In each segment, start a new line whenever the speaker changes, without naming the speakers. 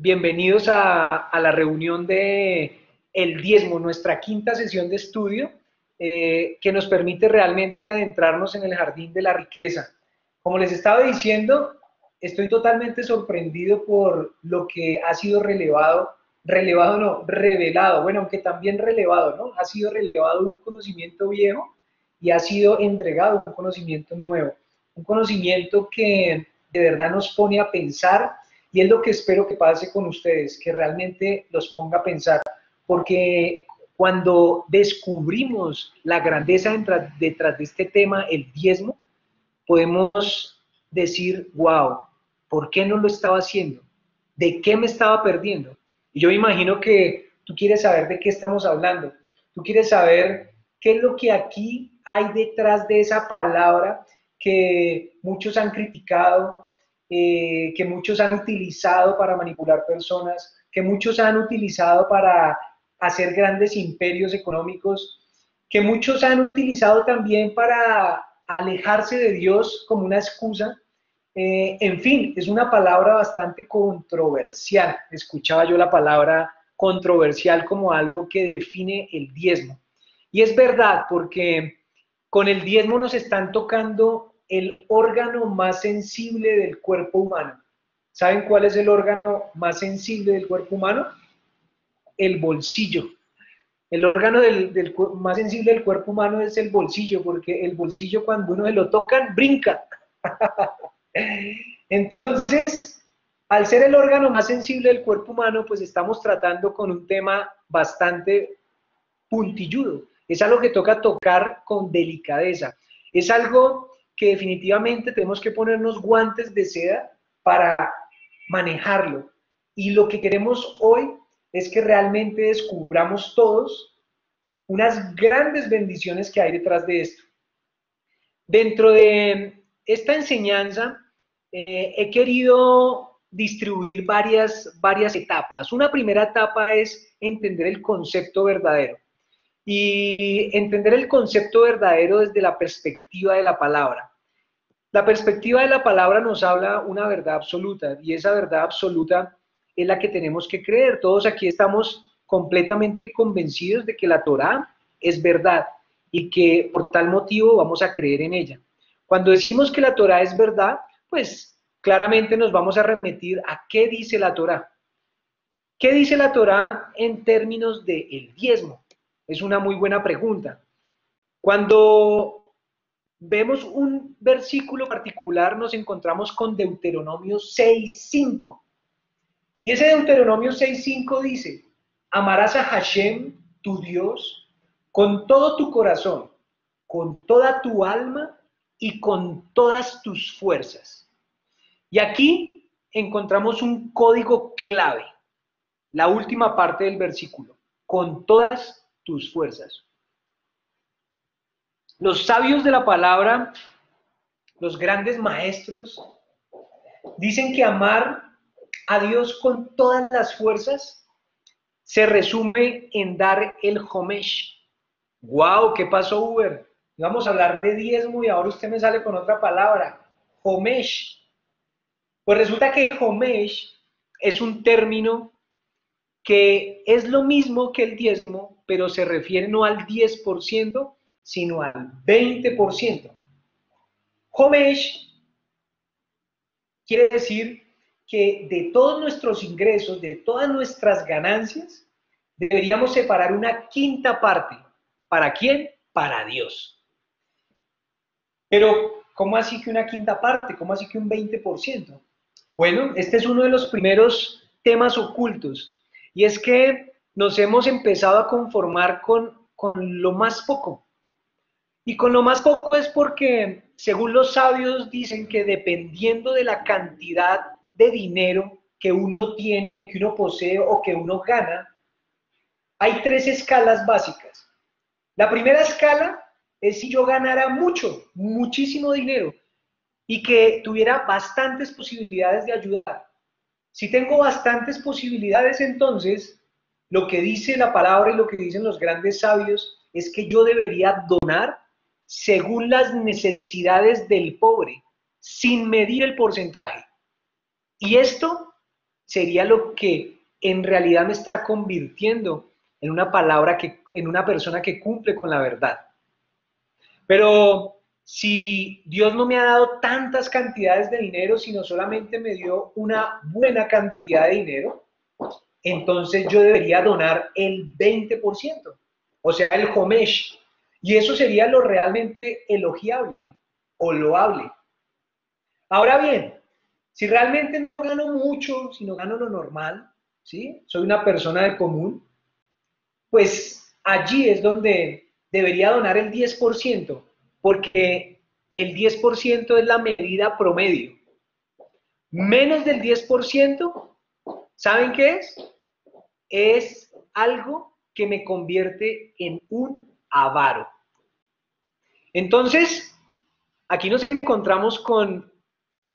Bienvenidos a la reunión de El Diezmo, nuestra quinta sesión de estudio que nos permite realmente adentrarnos en el jardín de la riqueza. Como les estaba diciendo, estoy totalmente sorprendido por lo que ha sido revelado, bueno, aunque también relevado, ¿no? Ha sido relevado un conocimiento viejo y ha sido entregado un conocimiento nuevo, un conocimiento que de verdad nos pone a pensar. Y es lo que espero que pase con ustedes, que realmente los ponga a pensar, porque cuando descubrimos la grandeza detrás de este tema, el diezmo, podemos decir, wow, ¿por qué no lo estaba haciendo? ¿De qué me estaba perdiendo? Y yo me imagino que tú quieres saber de qué estamos hablando. Tú quieres saber qué es lo que aquí hay detrás de esa palabra que muchos han criticado, que muchos han utilizado para manipular personas, que muchos han utilizado para hacer grandes imperios económicos, que muchos han utilizado también para alejarse de Dios como una excusa. En fin, es una palabra bastante controversial. Escuchaba yo la palabra controversial como algo que define el diezmo. Y es verdad, porque con el diezmo nos están tocando el órgano más sensible del cuerpo humano. ¿Saben cuál es el órgano más sensible del cuerpo humano? El bolsillo. El órgano más sensible del cuerpo humano es el bolsillo, porque el bolsillo cuando uno se lo tocan, brinca. Entonces, al ser el órgano más sensible del cuerpo humano, pues estamos tratando con un tema bastante puntilludo. Es algo que toca tocar con delicadeza. Es algo que definitivamente tenemos que ponernos guantes de seda para manejarlo. Y lo que queremos hoy es que realmente descubramos todos unas grandes bendiciones que hay detrás de esto. Dentro de esta enseñanza he querido distribuir varias etapas. Una primera etapa es entender el concepto verdadero y entender el concepto verdadero desde la perspectiva de la palabra. La perspectiva de la palabra nos habla una verdad absoluta y esa verdad absoluta es la que tenemos que creer. Todos aquí estamos completamente convencidos de que la Torá es verdad y que por tal motivo vamos a creer en ella. Cuando decimos que la Torá es verdad, pues claramente nos vamos a remitir a qué dice la Torá. ¿Qué dice la Torá en términos del diezmo? Es una muy buena pregunta. Cuando vemos un versículo particular, nos encontramos con Deuteronomio 6:5. Y ese Deuteronomio 6:5 dice, amarás a Hashem, tu Dios, con todo tu corazón, con toda tu alma y con todas tus fuerzas. Y aquí encontramos un código clave, la última parte del versículo, con todas tus fuerzas. Los sabios de la palabra, los grandes maestros, dicen que amar a Dios con todas las fuerzas se resume en dar el homesh. ¡Wow! ¿Qué pasó, Uber? Vamos a hablar de diezmo y ahora usted me sale con otra palabra, homesh. Pues resulta que homesh es un término que es lo mismo que el diezmo, pero se refiere no al 10%, sino al 20%. Homesh quiere decir que de todos nuestros ingresos, de todas nuestras ganancias, deberíamos separar una quinta parte. ¿Para quién? Para Dios. Pero, ¿cómo así que una quinta parte? ¿Cómo así que un 20%? Bueno, este es uno de los primeros temas ocultos. Y es que nos hemos empezado a conformar con lo más poco. Y con lo más poco es porque, según los sabios, dicen que dependiendo de la cantidad de dinero que uno tiene, que uno posee o que uno gana, hay tres escalas básicas. La primera escala es si yo ganara mucho, muchísimo dinero y que tuviera bastantes posibilidades de ayudar. Si tengo bastantes posibilidades, entonces lo que dice la palabra y lo que dicen los grandes sabios es que yo debería donar según las necesidades del pobre, sin medir el porcentaje. Y esto sería lo que en realidad me está convirtiendo en en una persona que cumple con la verdad. Pero si Dios no me ha dado tantas cantidades de dinero, sino solamente me dio una buena cantidad de dinero, entonces yo debería donar el 20%, o sea, el homesh. Y eso sería lo realmente elogiable o loable. Ahora bien, si realmente no gano mucho, si no gano lo normal, ¿sí? Soy una persona de común, pues allí es donde debería donar el 10%, porque el 10% es la medida promedio. Menos del 10%, ¿saben qué es? Es algo que me convierte en un avaro. Entonces, aquí nos encontramos con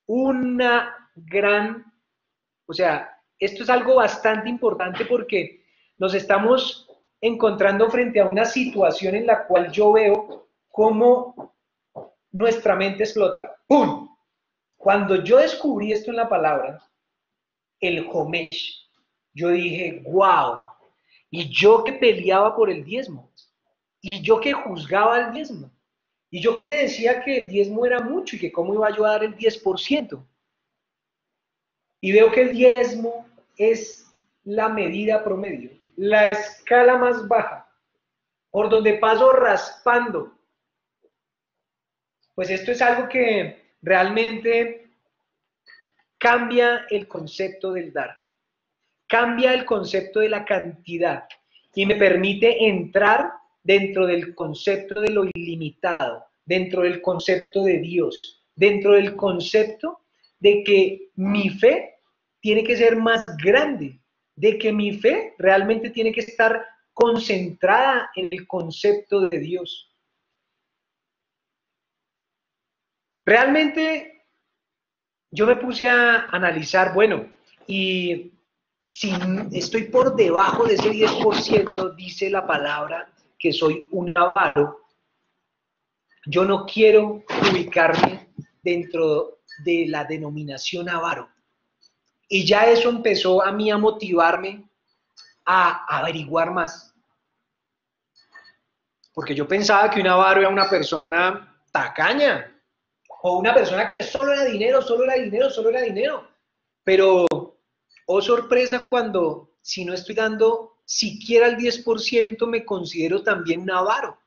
una gran, o sea, esto es algo bastante importante porque nos estamos encontrando frente a una situación en la cual yo veo cómo nuestra mente explota. ¡Pum! Cuando yo descubrí esto en la palabra, el homesh, yo dije, wow, y yo que peleaba por el diezmo, y yo que juzgaba el diezmo, y yo que decía que el diezmo era mucho y que cómo iba yo a dar el 10%. Y veo que el diezmo es la medida promedio, la escala más baja, por donde paso raspando. Pues esto es algo que realmente cambia el concepto del dar, cambia el concepto de la cantidad y me permite entrar dentro del concepto de lo ilimitado, dentro del concepto de Dios, dentro del concepto de que mi fe tiene que ser más grande, de que mi fe realmente tiene que estar concentrada en el concepto de Dios. Realmente yo me puse a analizar, bueno, y si estoy por debajo de ese 10%, dice la palabra que soy un avaro, yo no quiero ubicarme dentro de la denominación avaro. Y ya eso empezó a mí a motivarme a averiguar más. Porque yo pensaba que un avaro era una persona tacaña, o una persona que solo era dinero, solo era dinero, solo era dinero. Pero, oh sorpresa, cuando si no estoy dando siquiera el 10%, me considero también un avaro.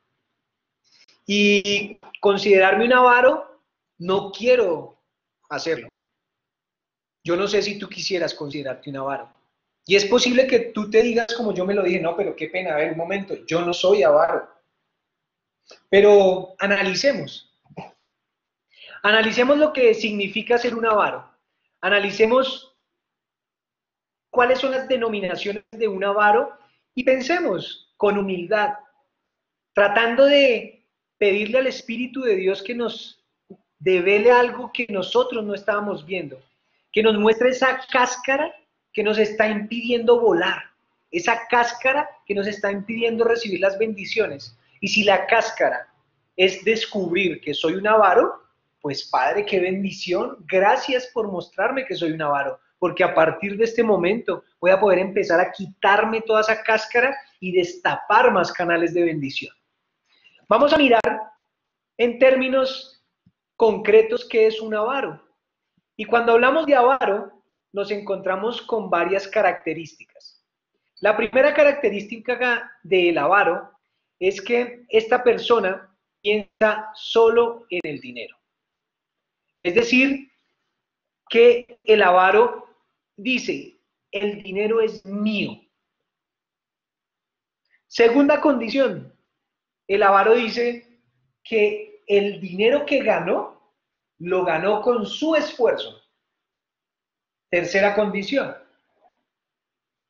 Y considerarme un avaro, no quiero hacerlo. Yo no sé si tú quisieras considerarte un avaro. Y es posible que tú te digas como yo me lo dije, no, pero qué pena, a ver, un momento, yo no soy avaro. Pero analicemos. Analicemos lo que significa ser un avaro. Analicemos cuáles son las denominaciones de un avaro y pensemos con humildad, tratando de pedirle al Espíritu de Dios que nos devele algo que nosotros no estábamos viendo, que nos muestre esa cáscara que nos está impidiendo volar, esa cáscara que nos está impidiendo recibir las bendiciones. Y si la cáscara es descubrir que soy un avaro, pues Padre, qué bendición, gracias por mostrarme que soy un avaro, porque a partir de este momento voy a poder empezar a quitarme toda esa cáscara y destapar más canales de bendición. Vamos a mirar en términos concretos qué es un avaro. Y cuando hablamos de avaro, nos encontramos con varias características. La primera característica del avaro es que esta persona piensa solo en el dinero. Es decir, que el avaro dice, el dinero es mío. Segunda condición, el avaro dice que el dinero que ganó, lo ganó con su esfuerzo. Tercera condición,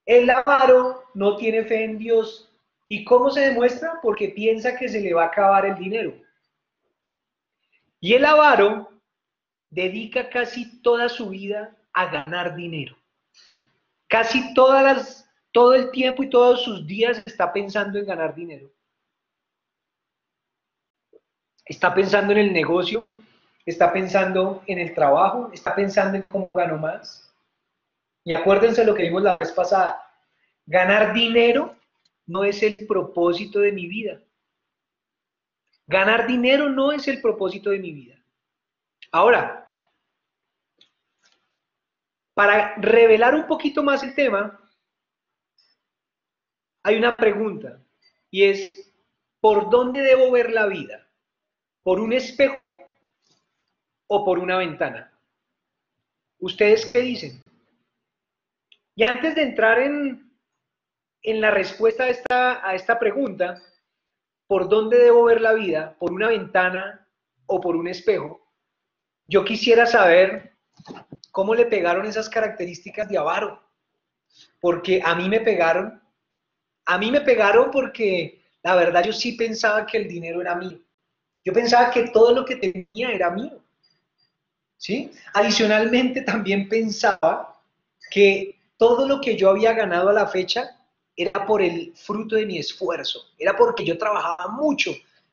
el avaro no tiene fe en Dios. ¿Y cómo se demuestra? Porque piensa que se le va a acabar el dinero. Y el avaro dedica casi toda su vida a ganar dinero. Casi todo el tiempo y todos sus días está pensando en ganar dinero. Está pensando en el negocio, está pensando en el trabajo, está pensando en cómo gano más. Y acuérdense lo que vimos la vez pasada. Ganar dinero no es el propósito de mi vida. Ganar dinero no es el propósito de mi vida. Ahora, para revelar un poquito más el tema, hay una pregunta y es, ¿por dónde debo ver la vida? ¿Por un espejo o por una ventana? ¿Ustedes qué dicen? Y antes de entrar en la respuesta a esta pregunta, ¿por dónde debo ver la vida? ¿Por una ventana o por un espejo? Yo quisiera saber cómo le pegaron esas características de avaro, porque a mí me pegaron porque la verdad yo sí pensaba que el dinero era mío. Yo pensaba que todo lo que tenía era mío. ¿Sí? Adicionalmente también pensaba que todo lo que yo había ganado a la fecha era por el fruto de mi esfuerzo, era porque yo trabajaba mucho,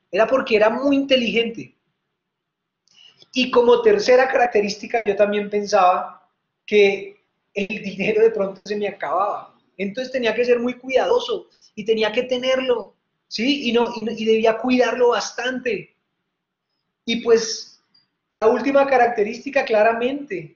era porque era muy inteligente. Y como tercera característica, yo también pensaba que el dinero de pronto se me acababa. Entonces tenía que ser muy cuidadoso y tenía que tenerlo, ¿sí? Y debía cuidarlo bastante. Y pues la última característica claramente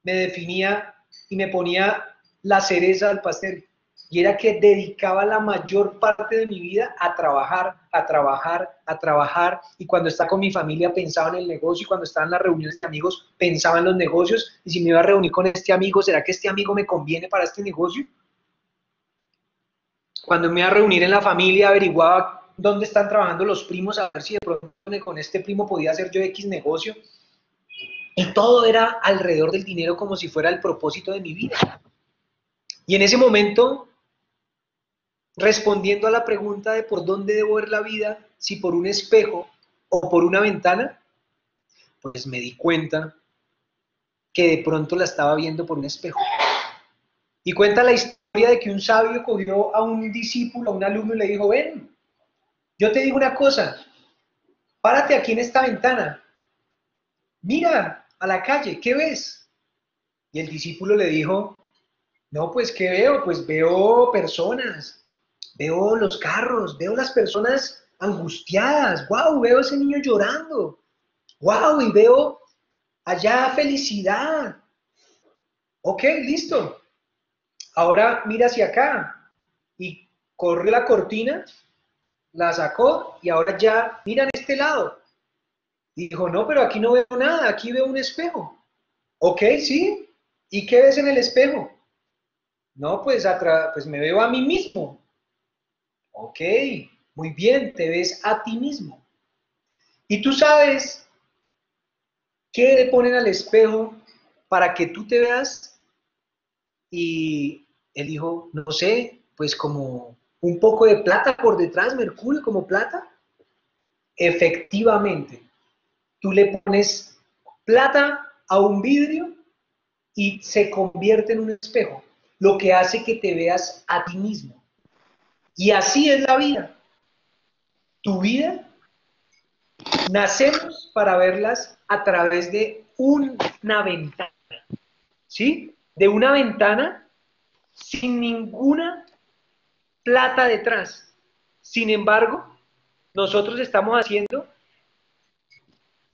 me definía y me ponía la cereza del pastel. Y era que dedicaba la mayor parte de mi vida a trabajar, a trabajar, a trabajar. Y cuando estaba con mi familia pensaba en el negocio. Y cuando estaba en las reuniones de amigos pensaba en los negocios. Y si me iba a reunir con este amigo, ¿será que este amigo me conviene para este negocio? Cuando me iba a reunir en la familia, averiguaba dónde están trabajando los primos, a ver si de pronto con este primo podía hacer yo X negocio. Y todo era alrededor del dinero como si fuera el propósito de mi vida. Y en ese momento, respondiendo a la pregunta de por dónde debo ver la vida, si por un espejo o por una ventana, pues me di cuenta que de pronto la estaba viendo por un espejo. Y cuenta la historia de que un sabio cogió a un discípulo, a un alumno, y le dijo, ven, yo te digo una cosa, párate aquí en esta ventana, mira a la calle, ¿qué ves? Y el discípulo le dijo, no, pues, ¿qué veo? Pues veo personas, veo los carros, veo las personas angustiadas, wow, veo a ese niño llorando, wow, y veo allá felicidad. Ok, listo. Ahora mira hacia acá y corre la cortina, la sacó y ahora ya mira en este lado. Y dijo, no, pero aquí no veo nada, aquí veo un espejo. Ok, sí. ¿Y qué ves en el espejo? No, pues, pues me veo a mí mismo. Ok, muy bien, te ves a ti mismo. Y tú sabes qué le ponen al espejo para que tú te veas. Y él dijo, no sé, pues como un poco de plata por detrás, mercurio como plata. Efectivamente, tú le pones plata a un vidrio y se convierte en un espejo, lo que hace que te veas a ti mismo. Y así es la vida. Tu vida nacemos para verlas a través de una ventana, ¿sí? De una ventana sin ninguna plata detrás. Sin embargo, nosotros estamos haciendo,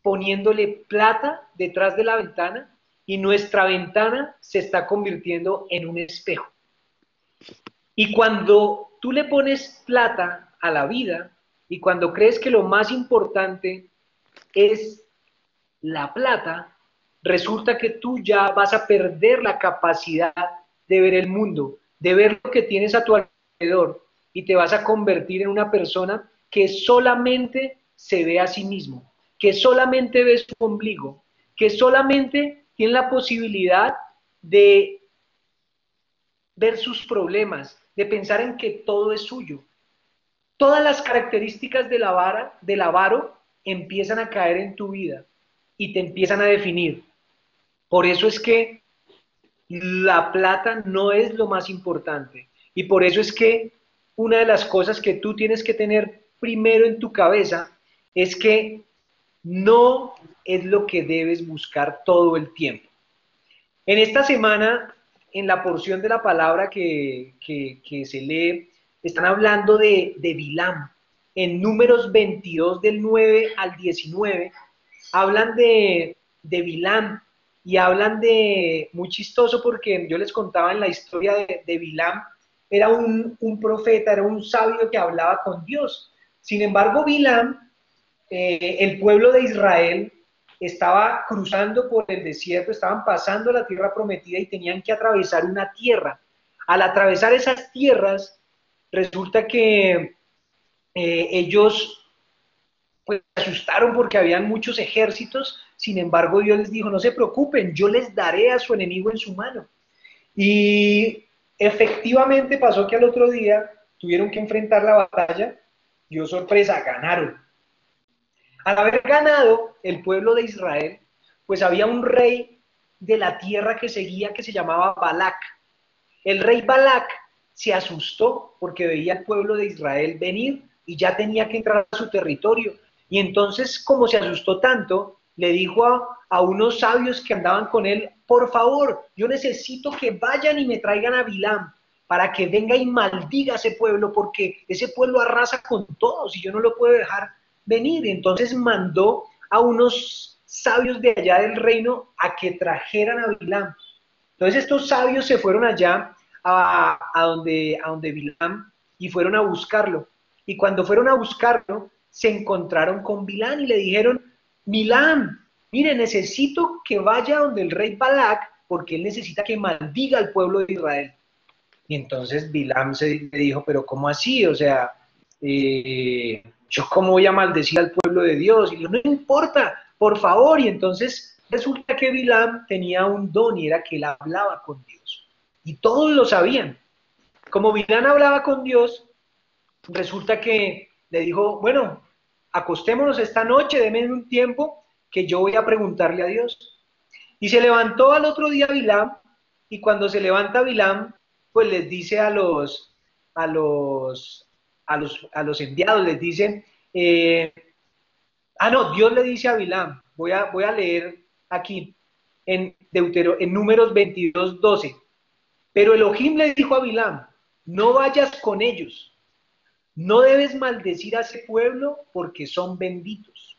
poniéndole plata detrás de la ventana y nuestra ventana se está convirtiendo en un espejo. Y cuando tú le pones plata a la vida y cuando crees que lo más importante es la plata, resulta que tú ya vas a perder la capacidad de ver el mundo, de ver lo que tienes a tu alrededor y te vas a convertir en una persona que solamente se ve a sí mismo, que solamente ve su ombligo, que solamente tiene la posibilidad de ver sus problemas, de pensar en que todo es suyo. Todas las características del avaro empiezan a caer en tu vida y te empiezan a definir. Por eso es que la plata no es lo más importante. Y por eso es que una de las cosas que tú tienes que tener primero en tu cabeza es que no es lo que debes buscar todo el tiempo. En esta semana en la porción de la palabra que se lee, están hablando de Bilam. En Números 22 del 9 al 19, hablan de Bilam y hablan de, muy chistoso porque yo les contaba en la historia de Bilam, era un profeta, era un sabio que hablaba con Dios. Sin embargo, Bilam, el pueblo de Israel, estaba cruzando por el desierto, estaban pasando la tierra prometida y tenían que atravesar una tierra. Al atravesar esas tierras, resulta que ellos pues se asustaron porque habían muchos ejércitos, sin embargo Dios les dijo, no se preocupen, yo les daré a su enemigo en su mano. Y efectivamente pasó que al otro día tuvieron que enfrentar la batalla, dio sorpresa, ganaron. Al haber ganado el pueblo de Israel, pues había un rey de la tierra que seguía que se llamaba Balac. El rey Balac se asustó porque veía al pueblo de Israel venir y ya tenía que entrar a su territorio. Y entonces, como se asustó tanto, le dijo a unos sabios que andaban con él, por favor, yo necesito que vayan y me traigan a Bilam para que venga y maldiga a ese pueblo, porque ese pueblo arrasa con todos y yo no lo puedo dejar venir. Entonces mandó a unos sabios de allá del reino a que trajeran a Bilam. Entonces estos sabios se fueron allá a donde Bilam y fueron a buscarlo. Y cuando fueron a buscarlo, se encontraron con Bilam y le dijeron, Bilam, mire, necesito que vaya donde el rey Balac, porque él necesita que maldiga al pueblo de Israel. Y entonces Bilam se dijo, pero ¿cómo así? O sea, ¿yo cómo voy a maldecir al pueblo de Dios? Y dijo, no importa, por favor. Y entonces resulta que Bilam tenía un don y era que él hablaba con Dios. Y todos lo sabían. Como Bilam hablaba con Dios, resulta que le dijo, bueno, acostémonos esta noche, denme un tiempo que yo voy a preguntarle a Dios. Y se levantó al otro día Bilam, y cuando se levanta Bilam, pues les dice a los enviados, les dicen, no, Dios le dice a Bilam, voy a leer aquí en Números 22, 12, pero Elohim le dijo a Bilam, no vayas con ellos, no debes maldecir a ese pueblo porque son benditos.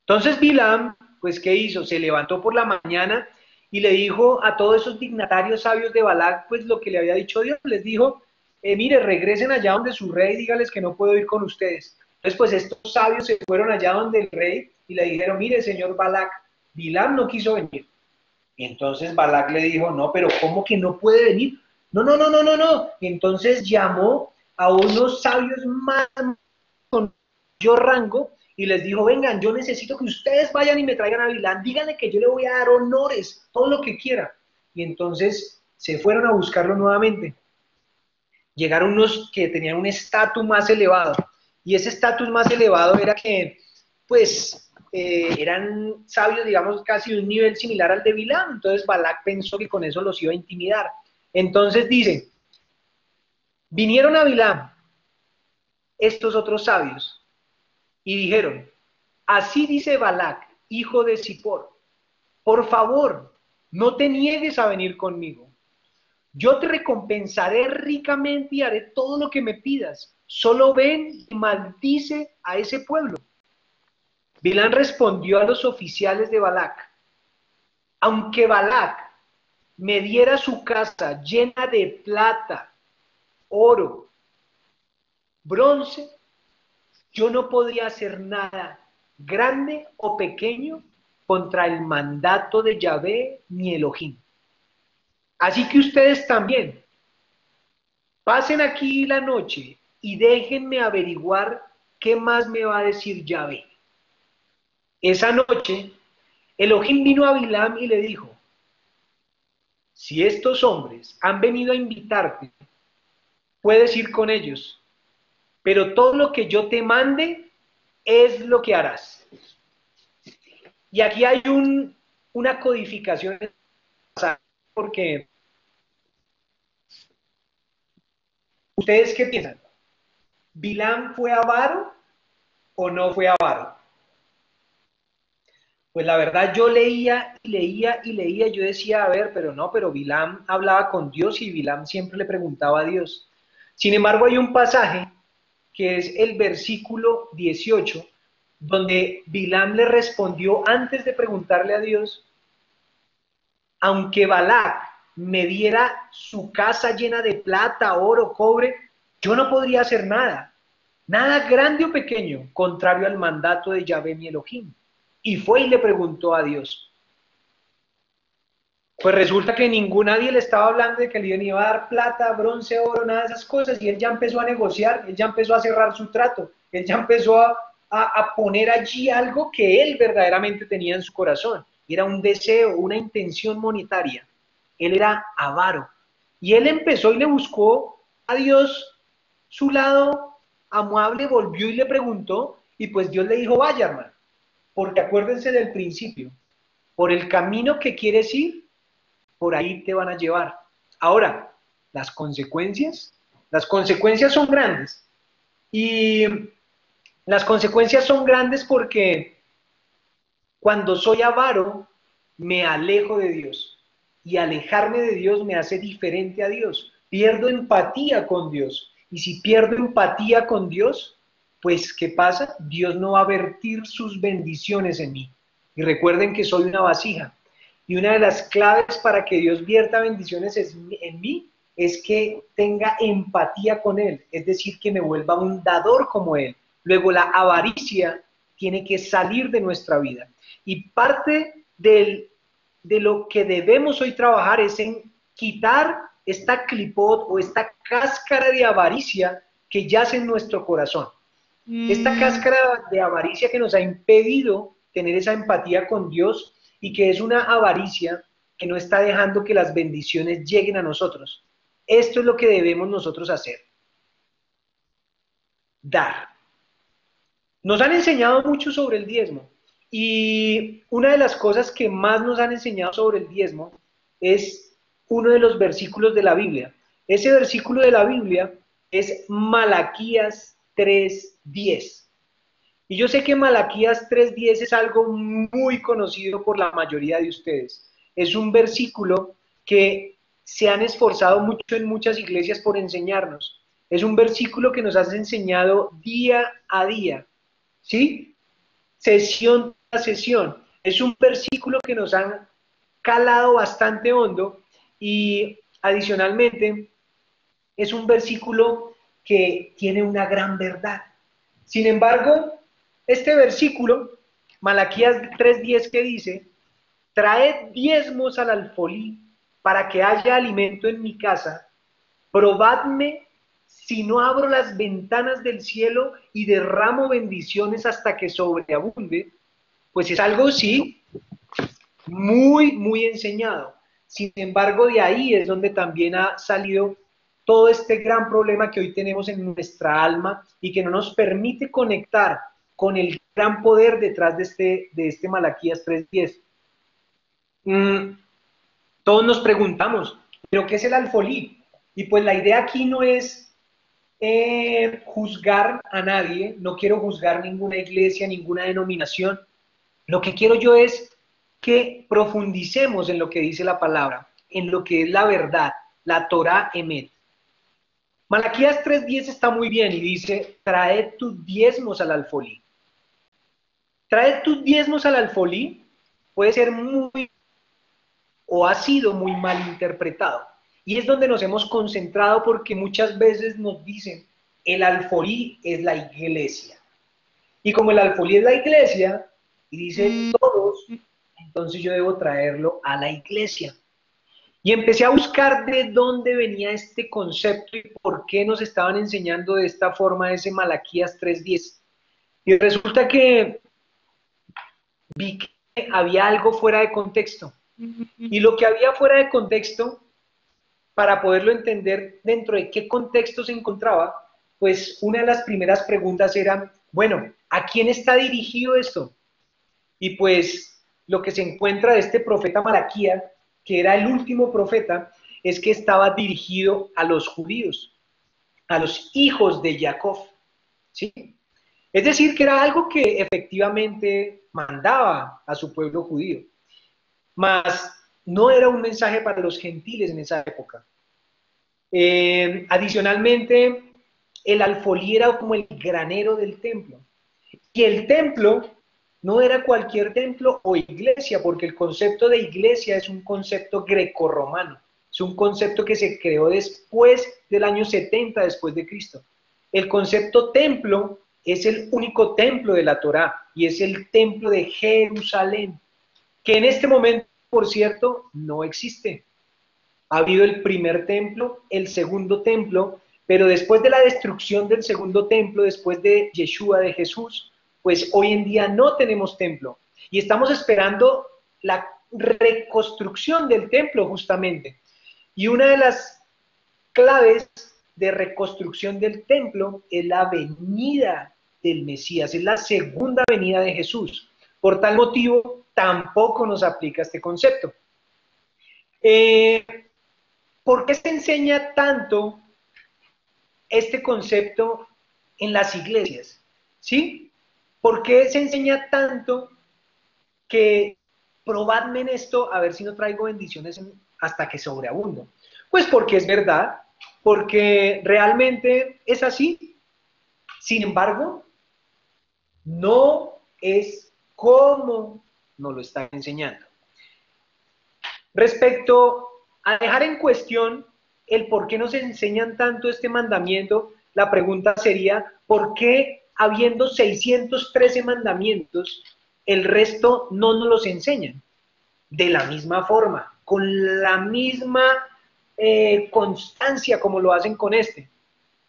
Entonces Bilam, pues, ¿qué hizo? Se levantó por la mañana y le dijo a todos esos dignatarios sabios de Balac, pues lo que le había dicho Dios, les dijo, mire, regresen allá donde su rey, dígales que no puedo ir con ustedes. Entonces, pues estos sabios se fueron allá donde el rey y le dijeron, mire, señor Balac, Bilam no quiso venir. Y entonces Balac le dijo, no, pero ¿cómo que no puede venir? No, no, no, no, no, no. Y entonces llamó a unos sabios más con mayor rango y les dijo, vengan, yo necesito que ustedes vayan y me traigan a Bilam, díganle que yo le voy a dar honores, todo lo que quiera. Y entonces se fueron a buscarlo nuevamente. Llegaron unos que tenían un estatus más elevado, y ese estatus más elevado era que, pues, eran sabios, digamos, casi de un nivel similar al de Bilam. Entonces Balac pensó que con eso los iba a intimidar. Entonces dice, vinieron a Bilam estos otros sabios y dijeron, así dice Balac, hijo de Zippor, por favor, no te niegues a venir conmigo. Yo te recompensaré ricamente y haré todo lo que me pidas. Solo ven y maldice a ese pueblo. Bilán respondió a los oficiales de Balac, aunque Balac me diera su casa llena de plata, oro, bronce, yo no podría hacer nada grande o pequeño contra el mandato de Yahvé ni Elohim. Así que ustedes también pasen aquí la noche y déjenme averiguar qué más me va a decir Yahvé. Esa noche, Elohim vino a Bilam y le dijo, si estos hombres han venido a invitarte, puedes ir con ellos, pero todo lo que yo te mande es lo que harás. Y aquí hay una codificación, porque ¿ustedes qué piensan? ¿Bilam fue avaro o no fue avaro? Pues la verdad yo leía y leía y leía, yo decía, a ver, pero no, pero Bilam hablaba con Dios y Bilam siempre le preguntaba a Dios. Sin embargo, hay un pasaje que es el versículo 18, donde Bilam le respondió antes de preguntarle a Dios, aunque Balac me diera su casa llena de plata, oro, cobre, yo no podría hacer nada, nada grande o pequeño, contrario al mandato de Yahvé mi Elohim. Y fue y le preguntó a Dios. Pues resulta que nadie le estaba hablando de que le iba a dar plata, bronce, oro, nada de esas cosas, y él ya empezó a negociar, él ya empezó a cerrar su trato, él ya empezó a poner allí algo que él verdaderamente tenía en su corazón. Era un deseo, una intención monetaria. Él era avaro. Y él empezó y le buscó a Dios su lado amable, volvió y le preguntó, y pues Dios le dijo, vaya hermano, porque acuérdense del principio, por el camino que quieres ir, por ahí te van a llevar. Ahora, las consecuencias son grandes. Y las consecuencias son grandes porque cuando soy avaro, me alejo de Dios. Y alejarme de Dios me hace diferente a Dios. Pierdo empatía con Dios. Y si pierdo empatía con Dios, pues ¿qué pasa? Dios no va a vertir sus bendiciones en mí. Y recuerden que soy una vasija. Y una de las claves para que Dios vierta bendiciones en mí es que tenga empatía con Él, es decir, que me vuelva un dador como Él. Luego la avaricia tiene que salir de nuestra vida. Y parte de lo que debemos hoy trabajar es en quitar esta clipot o esta cáscara de avaricia que yace en nuestro corazón. Esta cáscara de avaricia que nos ha impedido tener esa empatía con Dios y que es una avaricia que no está dejando que las bendiciones lleguen a nosotros. Esto es lo que debemos nosotros hacer. Dar. Nos han enseñado mucho sobre el diezmo y una de las cosas que más nos han enseñado sobre el diezmo es uno de los versículos de la Biblia. Ese versículo de la Biblia es Malaquías 3:10. Y yo sé que Malaquías 3:10 es algo muy conocido por la mayoría de ustedes. Es un versículo que se han esforzado mucho en muchas iglesias por enseñarnos. Es un versículo que nos has enseñado día a día, ¿sí? Sesión tras sesión. Es un versículo que nos han calado bastante hondo y adicionalmente es un versículo que tiene una gran verdad. Sin embargo, este versículo, Malaquías 3:10 que dice, traed diezmos al alfolí para que haya alimento en mi casa, probadme si no abro las ventanas del cielo y derramo bendiciones hasta que sobreabunde, pues es algo, sí, muy enseñado. Sin embargo, de ahí es donde también ha salido todo este gran problema que hoy tenemos en nuestra alma y que no nos permite conectar con el gran poder detrás de este Malaquías 3:10. Todos nos preguntamos, ¿pero qué es el alfolí? Y pues la idea aquí no es juzgar a nadie, no quiero juzgar ninguna iglesia, ninguna denominación. Lo que quiero yo es que profundicemos en lo que dice la palabra, en lo que es la verdad, la Torah Emet. Malaquías 3:10 está muy bien y dice, traed tus diezmos al alfolí. Traed tus diezmos al alfolí puede ser muy o ha sido muy mal interpretado. Y es donde nos hemos concentrado porque muchas veces nos dicen, el alfolí es la iglesia. Y como el alfolí es la iglesia, y dice todos, entonces yo debo traerlo a la iglesia. Y empecé a buscar de dónde venía este concepto y por qué nos estaban enseñando de esta forma ese Malaquías 3:10. Y resulta que vi que había algo fuera de contexto. Y lo que había fuera de contexto, para poderlo entender dentro de qué contexto se encontraba, pues una de las primeras preguntas era, bueno, ¿a quién está dirigido esto? Y pues lo que se encuentra de este profeta Malaquías, que era el último profeta, es que estaba dirigido a los judíos, a los hijos de Jacob, ¿sí? Es decir, que era algo que efectivamente mandaba a su pueblo judío. Mas no era un mensaje para los gentiles en esa época. Adicionalmente, el alfolí era como el granero del templo. Y el templo no era cualquier templo o iglesia, porque el concepto de iglesia es un concepto grecorromano. Es un concepto que se creó después del año 70 después de Cristo. El concepto templo es el único templo de la Torá y es el templo de Jerusalén, que en este momento, por cierto, no existe. Ha habido el primer templo, el segundo templo, pero después de la destrucción del segundo templo, después de Yeshua, de Jesús, pues hoy en día no tenemos templo. Y estamos esperando la reconstrucción del templo justamente. Y una de las claves de reconstrucción del templo es la venida del Mesías, es la segunda venida de Jesús. Por tal motivo, tampoco nos aplica este concepto. ¿Por qué se enseña tanto este concepto en las iglesias? ¿Sí? ¿Por qué se enseña tanto que probadme en esto a ver si no traigo bendiciones hasta que sobreabundo? Pues porque es verdad, porque realmente es así. Sin embargo, no es como nos lo están enseñando. Respecto a dejar en cuestión el por qué nos enseñan tanto este mandamiento, la pregunta sería, ¿por qué habiendo 613 mandamientos, el resto no nos los enseñan? De la misma forma, con la misma constancia como lo hacen con este.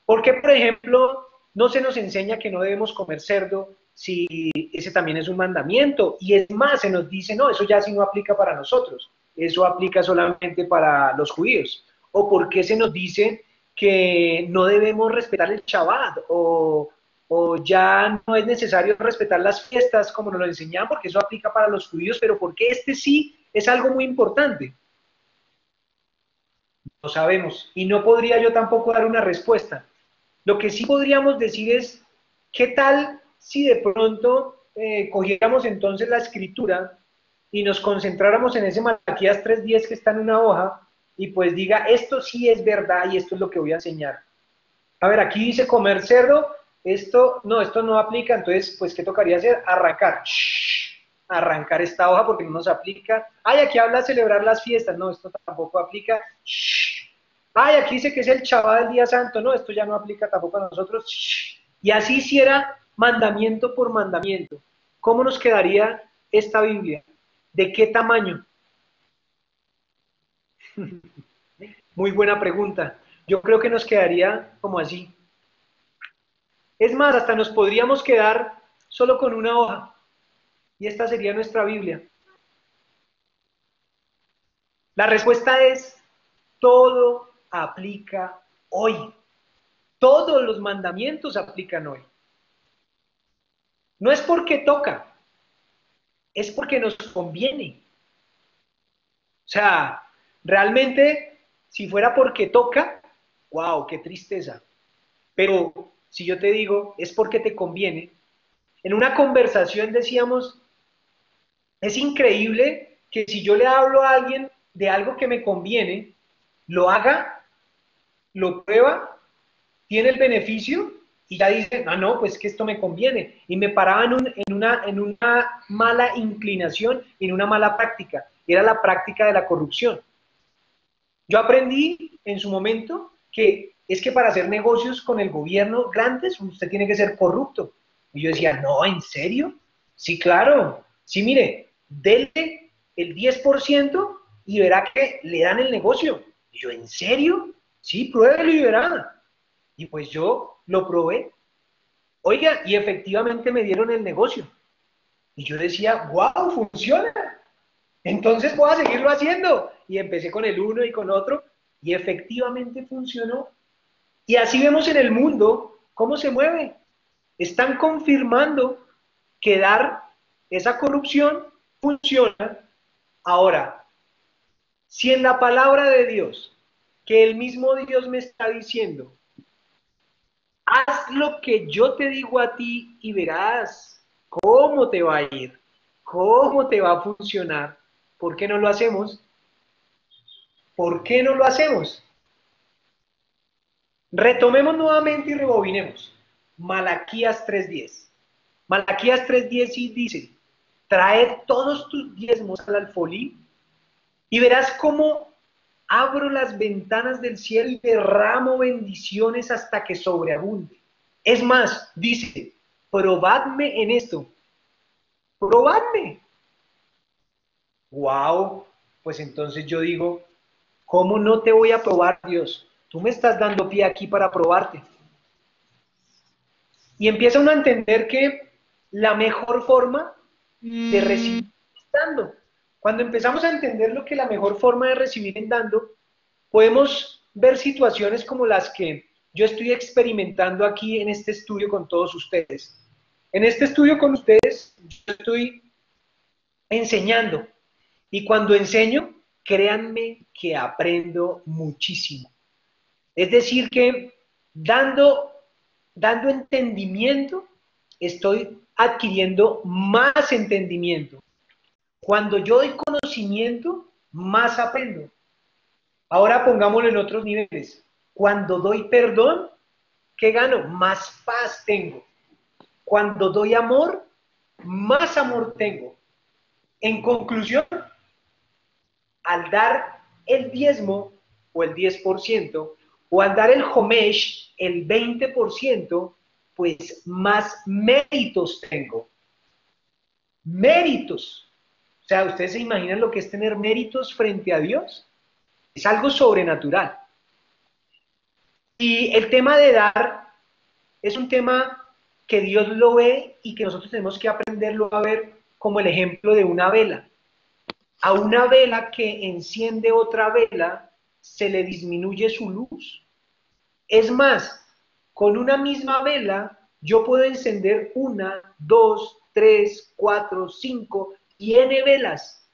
¿Por qué, por ejemplo, no se nos enseña que no debemos comer cerdo si ese también es un mandamiento? Y es más, se nos dice, no, eso ya sí no aplica para nosotros, eso aplica solamente para los judíos. ¿O por qué se nos dice que no debemos respetar el Shabbat? O ya no es necesario respetar las fiestas como nos lo enseñan, porque eso aplica para los judíos, pero ¿por qué este sí es algo muy importante? No sabemos. Y no podría yo tampoco dar una respuesta. Lo que sí podríamos decir es, ¿qué tal si de pronto cogiéramos entonces la escritura y nos concentráramos en ese Malaquías 3:10 que está en una hoja y pues diga, esto sí es verdad y esto es lo que voy a enseñar? A ver, aquí dice comer cerdo, esto no aplica, entonces, pues, ¿qué tocaría hacer? Arrancar. Arrancar esta hoja porque no nos aplica. Ay, aquí habla de celebrar las fiestas, no, esto tampoco aplica. Ay, aquí dice que es el Shabbat del día santo, no, esto ya no aplica tampoco a nosotros. Y así hiciera mandamiento por mandamiento. ¿Cómo nos quedaría esta Biblia? ¿De qué tamaño? Muy buena pregunta. Yo creo que nos quedaría como así. Es más, hasta nos podríamos quedar solo con una hoja. Y esta sería nuestra Biblia. La respuesta es, todo aplica hoy. Todos los mandamientos aplican hoy. No es porque toca, es porque nos conviene. O sea, realmente, si fuera porque toca, wow, qué tristeza. Pero si yo te digo, es porque te conviene. En una conversación decíamos, es increíble que si yo le hablo a alguien de algo que me conviene, lo haga, lo prueba, tiene el beneficio y ya dice, ah, no, pues que esto me conviene. Y me paraba en una mala inclinación y en una mala práctica. Era la práctica de la corrupción. Yo aprendí en su momento que es que para hacer negocios con el gobierno grandes usted tiene que ser corrupto. Y yo decía, no, ¿en serio? Sí, claro. Sí, mire, dele el 10% y verá que le dan el negocio. Y yo, ¿en serio? Sí, pruébelo y verá. Y pues yo lo probé. Oiga, y efectivamente me dieron el negocio. Y yo decía, wow, funciona. Entonces voy a seguirlo haciendo. Y empecé con el uno y con otro. Y efectivamente funcionó. Y así vemos en el mundo cómo se mueve. Están confirmando que dar esa corrupción funciona. Ahora, si en la palabra de Dios, que el mismo Dios me está diciendo, haz lo que yo te digo a ti y verás cómo te va a ir. ¿Cómo te va a funcionar? ¿Por qué no lo hacemos? ¿Por qué no lo hacemos? Retomemos nuevamente y rebobinemos. Malaquías 3:10. Malaquías 3:10 y dice, trae todos tus diezmos al alfolí y verás cómo abro las ventanas del cielo y derramo bendiciones hasta que sobreabunde. Es más, dice, probadme en esto. Probadme. Wow, pues entonces yo digo, ¿cómo no te voy a probar, Dios? Tú me estás dando pie aquí para probarte. Y empieza uno a entender que la mejor forma de recibir es dando. Cuando empezamos a entender lo que la mejor forma de recibir es dando, podemos ver situaciones como las que yo estoy experimentando aquí en este estudio con todos ustedes. En este estudio con ustedes, yo estoy enseñando. Y cuando enseño, créanme que aprendo muchísimo. Es decir, que dando entendimiento, estoy adquiriendo más entendimiento. Cuando yo doy conocimiento, más aprendo. Ahora pongámoslo en otros niveles. Cuando doy perdón, ¿qué gano? Más paz tengo. Cuando doy amor, más amor tengo. En conclusión, al dar el diezmo o el 10%, o al dar el homesh, el 20%, pues más méritos tengo. Méritos. O sea, ¿ustedes se imaginan lo que es tener méritos frente a Dios? Es algo sobrenatural. Y el tema de dar es un tema que Dios lo ve y que nosotros tenemos que aprenderlo a ver como el ejemplo de una vela. A una vela que enciende otra vela, se le disminuye su luz. Es más, con una misma vela, yo puedo encender una, dos, tres, cuatro, cinco, tiene velas.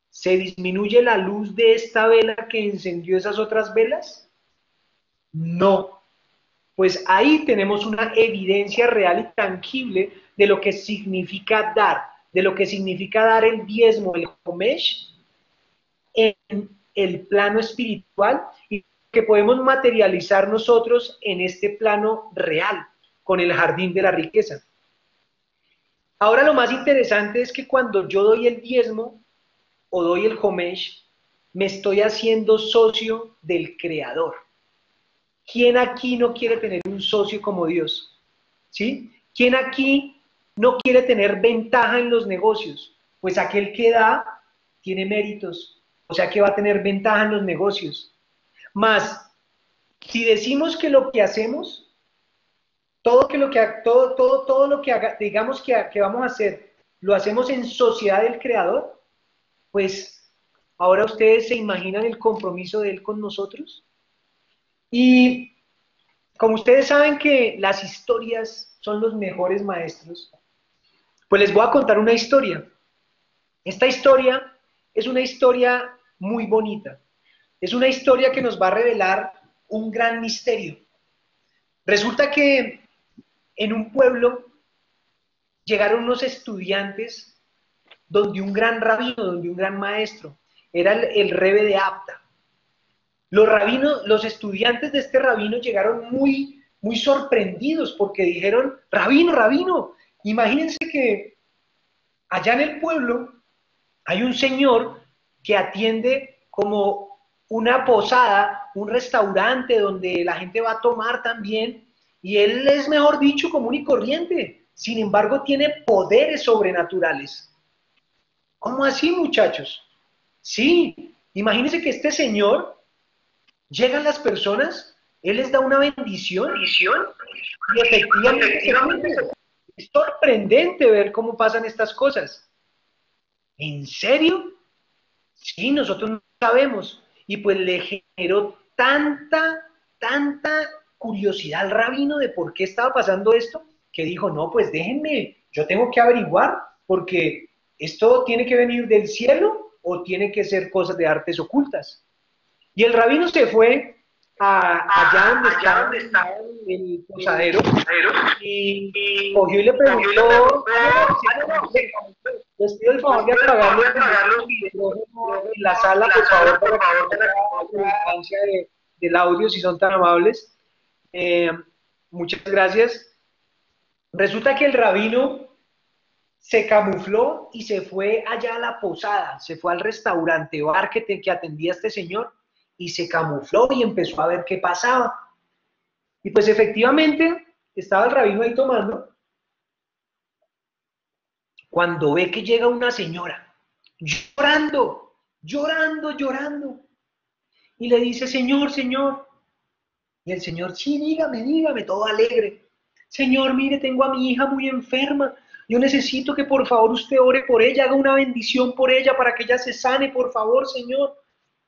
¿Se disminuye la luz de esta vela que encendió esas otras velas? No. Pues ahí tenemos una evidencia real y tangible de lo que significa dar, de lo que significa dar el diezmo, el homesh, en el plano espiritual y que podemos materializar nosotros en este plano real, con el jardín de la riqueza. Ahora lo más interesante es que cuando yo doy el diezmo o doy el homesh, me estoy haciendo socio del Creador. ¿Quién aquí no quiere tener un socio como Dios? ¿Sí? ¿Quién aquí no quiere tener ventaja en los negocios? Pues aquel que da tiene méritos, o sea que va a tener ventaja en los negocios. Más, si decimos que lo que hacemos, todo lo que digamos que vamos a hacer, lo hacemos en sociedad del Creador, pues ahora ustedes se imaginan el compromiso de Él con nosotros. Y como ustedes saben que las historias son los mejores maestros, pues les voy a contar una historia. Esta historia es una historia muy bonita. Es una historia que nos va a revelar un gran misterio. Resulta que en un pueblo llegaron unos estudiantes donde un gran rabino, donde un gran maestro, era el rebe de Apta. Los estudiantes de este rabino llegaron muy sorprendidos porque dijeron, rabino, imagínense que allá en el pueblo hay un señor que atiende como una posada, un restaurante donde la gente va a tomar también, y él es, mejor dicho, común y corriente. Sin embargo, tiene poderes sobrenaturales. ¿Cómo así, muchachos? Sí, imagínense que este señor, llegan las personas, él les da una bendición, y efectivamente es sorprendente ver cómo pasan estas cosas. ¿En serio? Sí, nosotros no sabemos. Y pues le generó tanta curiosidad al rabino de por qué estaba pasando esto, que dijo, no, pues déjenme, yo tengo que averiguar, porque esto tiene que venir del cielo o tiene que ser cosas de artes ocultas. Y el rabino se fue allá donde estaba el posadero y cogió y le preguntó, les pido el favor de apagar los micrófonos en la sala, por favor, para que no haya redundancia del audio, si son tan amables. Muchas gracias. Resulta que el rabino se camufló y se fue allá a la posada, se fue al restaurante bar que atendía a este señor y se camufló y empezó a ver qué pasaba. Y pues efectivamente estaba el rabino ahí tomando cuando ve que llega una señora llorando, llorando, llorando y le dice, señor, señor. Y el señor, sí, dígame, dígame, todo alegre. Señor, mire, tengo a mi hija muy enferma. Yo necesito que por favor usted ore por ella, haga una bendición por ella para que ella se sane, por favor, señor.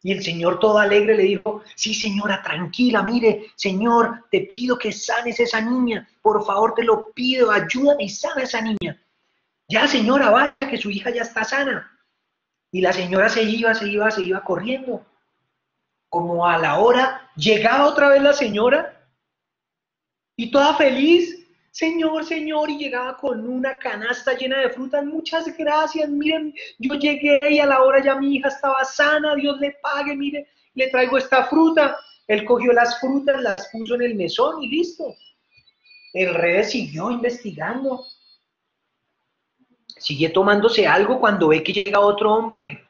Y el señor todo alegre le dijo, sí, señora, tranquila, mire, señor, te pido que sanes a esa niña. Por favor, te lo pido, ayúdame y sana a esa niña. Ya, señora, vaya, que su hija ya está sana. Y la señora se iba corriendo. Como a la hora, llegaba otra vez la señora y toda feliz, señor, señor, y llegaba con una canasta llena de frutas, muchas gracias, miren, yo llegué y a la hora ya mi hija estaba sana, Dios le pague, mire, le traigo esta fruta. Él cogió las frutas, las puso en el mesón y listo. El rey siguió investigando, sigue tomándose algo cuando ve que llega otro hombre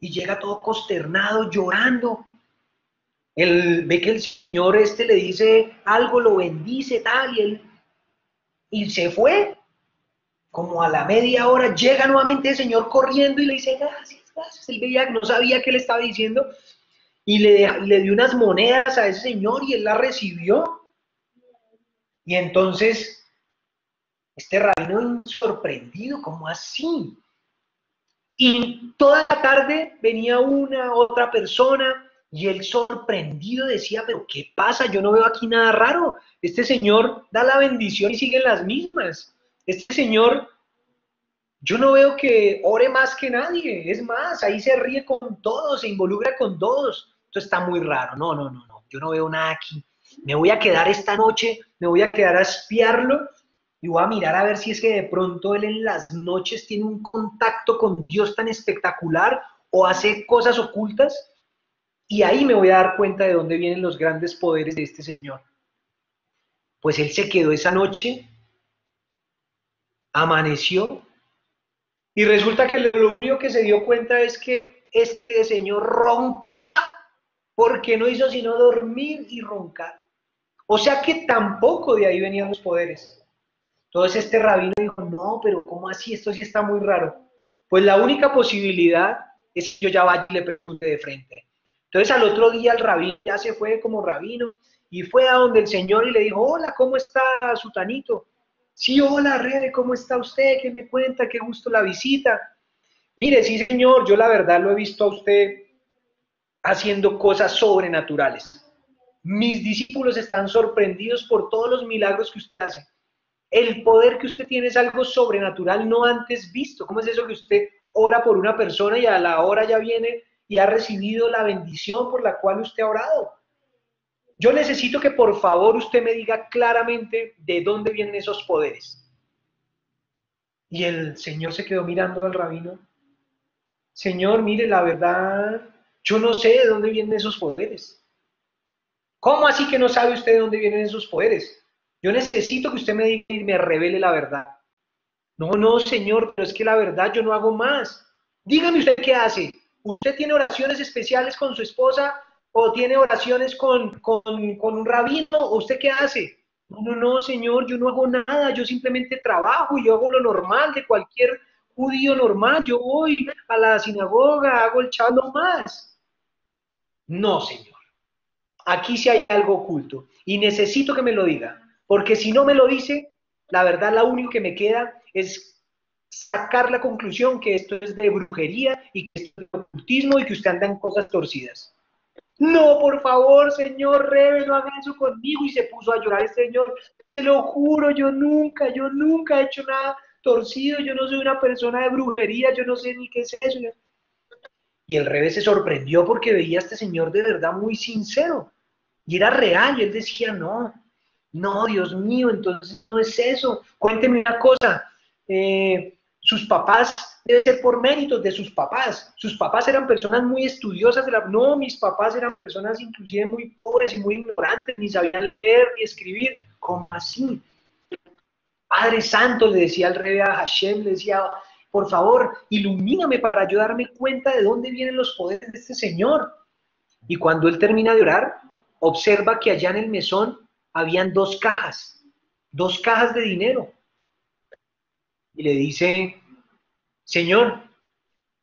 y llega todo consternado, llorando. Él ve que el señor le dice algo, lo bendice, tal, y se fue. Como a la media hora llega nuevamente el señor corriendo y le dice, gracias, gracias. Él veía que no sabía qué le estaba diciendo y le dio unas monedas a ese señor y él las recibió. Y entonces, este rabino sorprendido, ¿cómo así? Y toda la tarde venía una, otra persona, y él sorprendido decía, pero ¿qué pasa? Yo no veo aquí nada raro. Este señor da la bendición y siguen las mismas. Este señor, yo no veo que ore más que nadie. Es más, ahí se ríe con todos, se involucra con todos. Esto está muy raro. No, no, no, no. Yo no veo nada aquí. Me voy a quedar esta noche, me voy a quedar a espiarlo y voy a mirar a ver si es que de pronto él en las noches tiene un contacto con Dios tan espectacular o hace cosas ocultas, y ahí me voy a dar cuenta de dónde vienen los grandes poderes de este señor. Pues él se quedó esa noche, amaneció, y resulta que lo único que se dio cuenta es que este señor ronca, porque no hizo sino dormir y roncar. O sea que tampoco de ahí venían los poderes. Entonces este rabino dijo, no, pero ¿cómo así? Esto sí está muy raro. Pues la única posibilidad es que yo ya vaya y le pregunte de frente. Entonces al otro día el rabino ya se fue como rabino y fue a donde el señor y le dijo, hola, ¿cómo está Sutanito? Sí, hola, Rebe, ¿cómo está usted? ¿Qué me cuenta? Qué gusto la visita. Mire, sí, señor, yo la verdad lo he visto a usted haciendo cosas sobrenaturales. Mis discípulos están sorprendidos por todos los milagros que usted hace. El poder que usted tiene es algo sobrenatural no antes visto. ¿Cómo es eso que usted ora por una persona y a la hora ya viene y ha recibido la bendición por la cual usted ha orado? Yo necesito que por favor usted me diga claramente de dónde vienen esos poderes. Y el señor se quedó mirando al rabino. Señor, mire, la verdad, yo no sé de dónde vienen esos poderes. ¿Cómo así que no sabe usted de dónde vienen esos poderes? Yo necesito que usted me diga y me revele la verdad. No, no, señor, pero es que la verdad yo no hago más. Dígame usted qué hace. ¿Usted tiene oraciones especiales con su esposa o tiene oraciones con un rabino? ¿O usted qué hace? No, no, no, señor, yo no hago nada. Yo simplemente trabajo y yo hago lo normal de cualquier judío normal. Yo voy a la sinagoga, hago el chalo más. No, señor. Aquí sí hay algo oculto y necesito que me lo diga, porque si no me lo dice, la verdad, la única que me queda es sacar la conclusión que esto es de brujería y que esto es de ocultismo y que usted anda en cosas torcidas. No, por favor, señor Rebe, no haga eso conmigo. Y se puso a llorar el señor. Te lo juro, yo nunca he hecho nada torcido. Yo no soy una persona de brujería, yo no sé ni qué es eso. Y el Rebe se sorprendió porque veía a este señor de verdad muy sincero. Y era real, y él decía, no, no, Dios mío, entonces no es eso. Cuénteme una cosa, sus papás, debe ser por méritos de sus papás eran personas muy estudiosas, no, mis papás eran personas inclusive muy pobres y muy ignorantes, ni sabían leer ni escribir, ¿cómo así? Padre Santo, le decía al rey a Hashem, le decía, por favor, ilumíname para yo darme cuenta de dónde vienen los poderes de este Señor. Y cuando él termina de orar, observa que allá en el mesón habían dos cajas de dinero. Y le dice, Señor,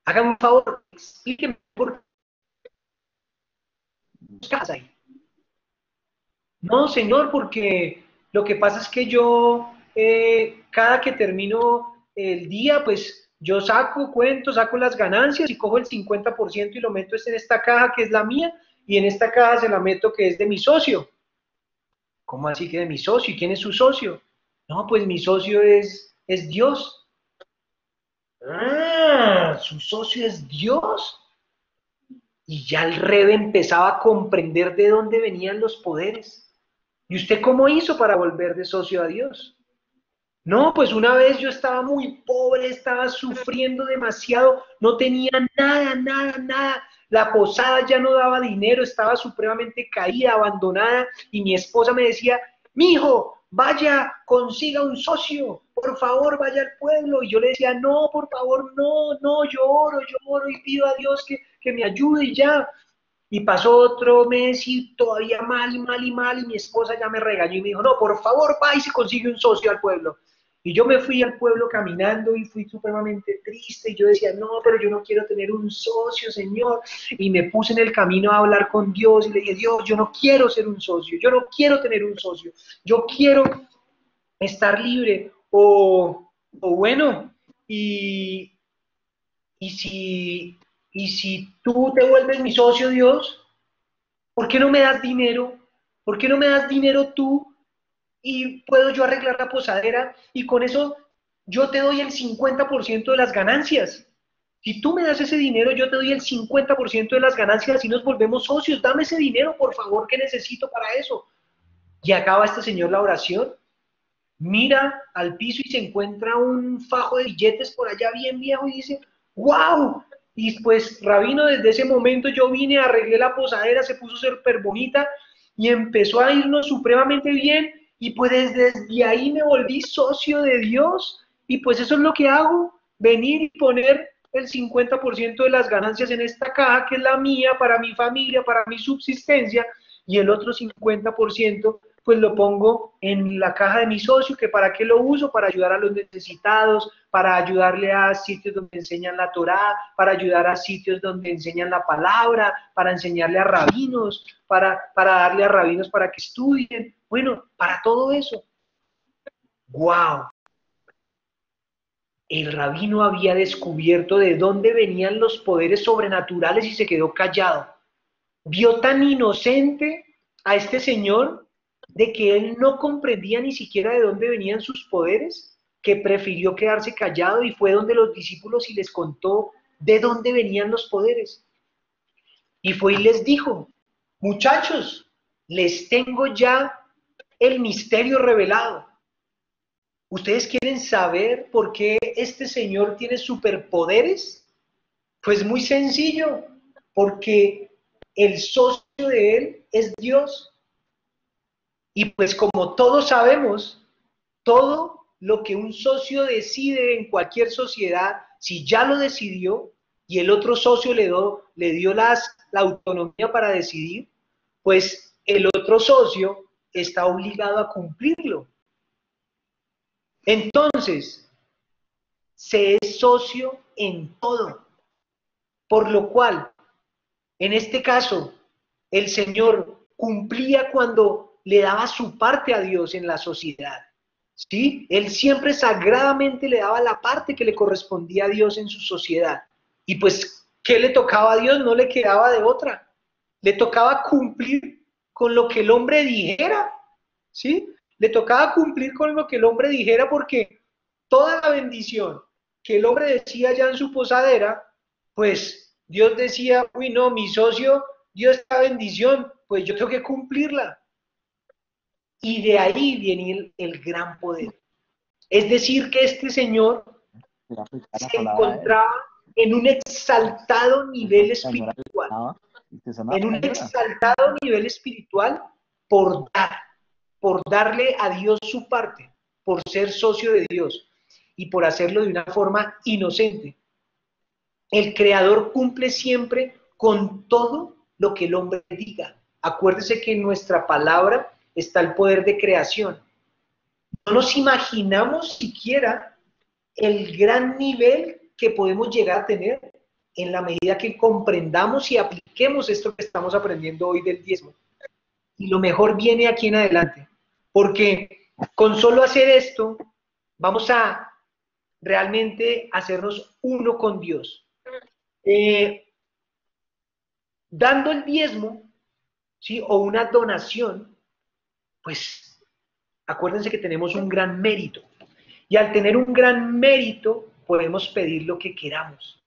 hágame un favor, explíqueme por qué dos cajas hay. No, Señor, porque lo que pasa es que yo, cada que termino el día, pues yo saco las ganancias y cojo el 50% y lo meto en esta caja que es la mía y en esta caja se la meto que es de mi socio. ¿Cómo así que de mi socio? ¿Y quién es su socio? No, pues mi socio es Dios. Ah, su socio es Dios. Y ya el rebe empezaba a comprender de dónde venían los poderes. ¿Y usted cómo hizo para volver de socio a Dios? No, pues una vez yo estaba muy pobre, estaba sufriendo demasiado, no tenía nada, nada, nada. La posada ya no daba dinero, estaba supremamente caída, abandonada, y mi esposa me decía, mijo, vaya, consiga un socio, por favor, vaya al pueblo. Y yo le decía, no, por favor, no, no, yo oro y pido a Dios que me ayude y ya. Y pasó otro mes y todavía mal y mal y mal, y mi esposa ya me regañó y me dijo, no, por favor, va y se consigue un socio al pueblo. Y yo me fui al pueblo caminando y fui supremamente triste, y yo decía, no, pero yo no quiero tener un socio, Señor. Y me puse en el camino a hablar con Dios y le dije, Dios, yo no quiero ser un socio, yo no quiero tener un socio, yo quiero estar libre. O bueno, y, y si, y si tú te vuelves mi socio, Dios, ¿por qué no me das dinero? ¿Por qué no me das dinero tú y puedo yo arreglar la posadera y con eso yo te doy el 50% de las ganancias? Si tú me das ese dinero, yo te doy el 50% de las ganancias y nos volvemos socios. Dame ese dinero, por favor, que necesito para eso. Y acaba este señor la oración, mira al piso y se encuentra un fajo de billetes por allá bien viejo y dice, ¡wow! Y pues, rabino, desde ese momento yo vine, arreglé la posadera, se puso súper bonita y empezó a irnos supremamente bien y pues desde ahí me volví socio de Dios y pues eso es lo que hago, venir y poner el 50% de las ganancias en esta caja que es la mía, para mi familia, para mi subsistencia, y el otro 50% pues lo pongo en la caja de mi socio, que para qué lo uso, para ayudar a los necesitados, para ayudarle a sitios donde enseñan la Torá, para ayudar a sitios donde enseñan la palabra, para enseñarle a rabinos, para darle a rabinos para que estudien, bueno, para todo eso. ¡Wow! El rabino había descubierto de dónde venían los poderes sobrenaturales y se quedó callado. Vio tan inocente a este señor de que él no comprendía ni siquiera de dónde venían sus poderes, que prefirió quedarse callado y fue donde los discípulos y les contó de dónde venían los poderes. Y fue y les dijo, muchachos, les tengo ya el misterio revelado. ¿Ustedes quieren saber por qué este señor tiene superpoderes? Pues muy sencillo, porque el socio de él es Dios. Y pues como todos sabemos, todo lo que un socio decide en cualquier sociedad, si ya lo decidió y el otro socio le dio la autonomía para decidir, pues el otro socio está obligado a cumplirlo. Entonces, se es socio en todo, por lo cual, en este caso, el Señor cumplía cuando le daba su parte a Dios en la sociedad. ¿Sí? Él siempre sagradamente le daba la parte que le correspondía a Dios en su sociedad. Y pues, ¿qué le tocaba a Dios? No le quedaba de otra. Le tocaba cumplir con lo que el hombre dijera. ¿Sí? Le tocaba cumplir con lo que el hombre dijera porque toda la bendición que el hombre decía ya en su posadera, pues Dios decía, uy no, mi socio dio esta bendición, pues yo tengo que cumplirla. Y de ahí viene el gran poder. Es decir, que este señor
Le aplicar la
se
palabra a él.
encontraba en un exaltado nivel espiritual,
Eso no
en un
ayuda.
exaltado nivel espiritual por darle a Dios su parte, por ser socio de Dios y por hacerlo de una forma inocente. El Creador cumple siempre con todo lo que el hombre diga. Acuérdese que en nuestra palabra está el poder de creación. No nos imaginamos siquiera el gran nivel que podemos llegar a tener en la medida que comprendamos y apliquemos esto que estamos aprendiendo hoy del diezmo. Y lo mejor viene aquí en adelante, porque con solo hacer esto vamos a realmente hacernos uno con Dios. Dando el diezmo, ¿sí? O una donación, pues acuérdense que tenemos un gran mérito. Y al tener un gran mérito, podemos pedir lo que queramos.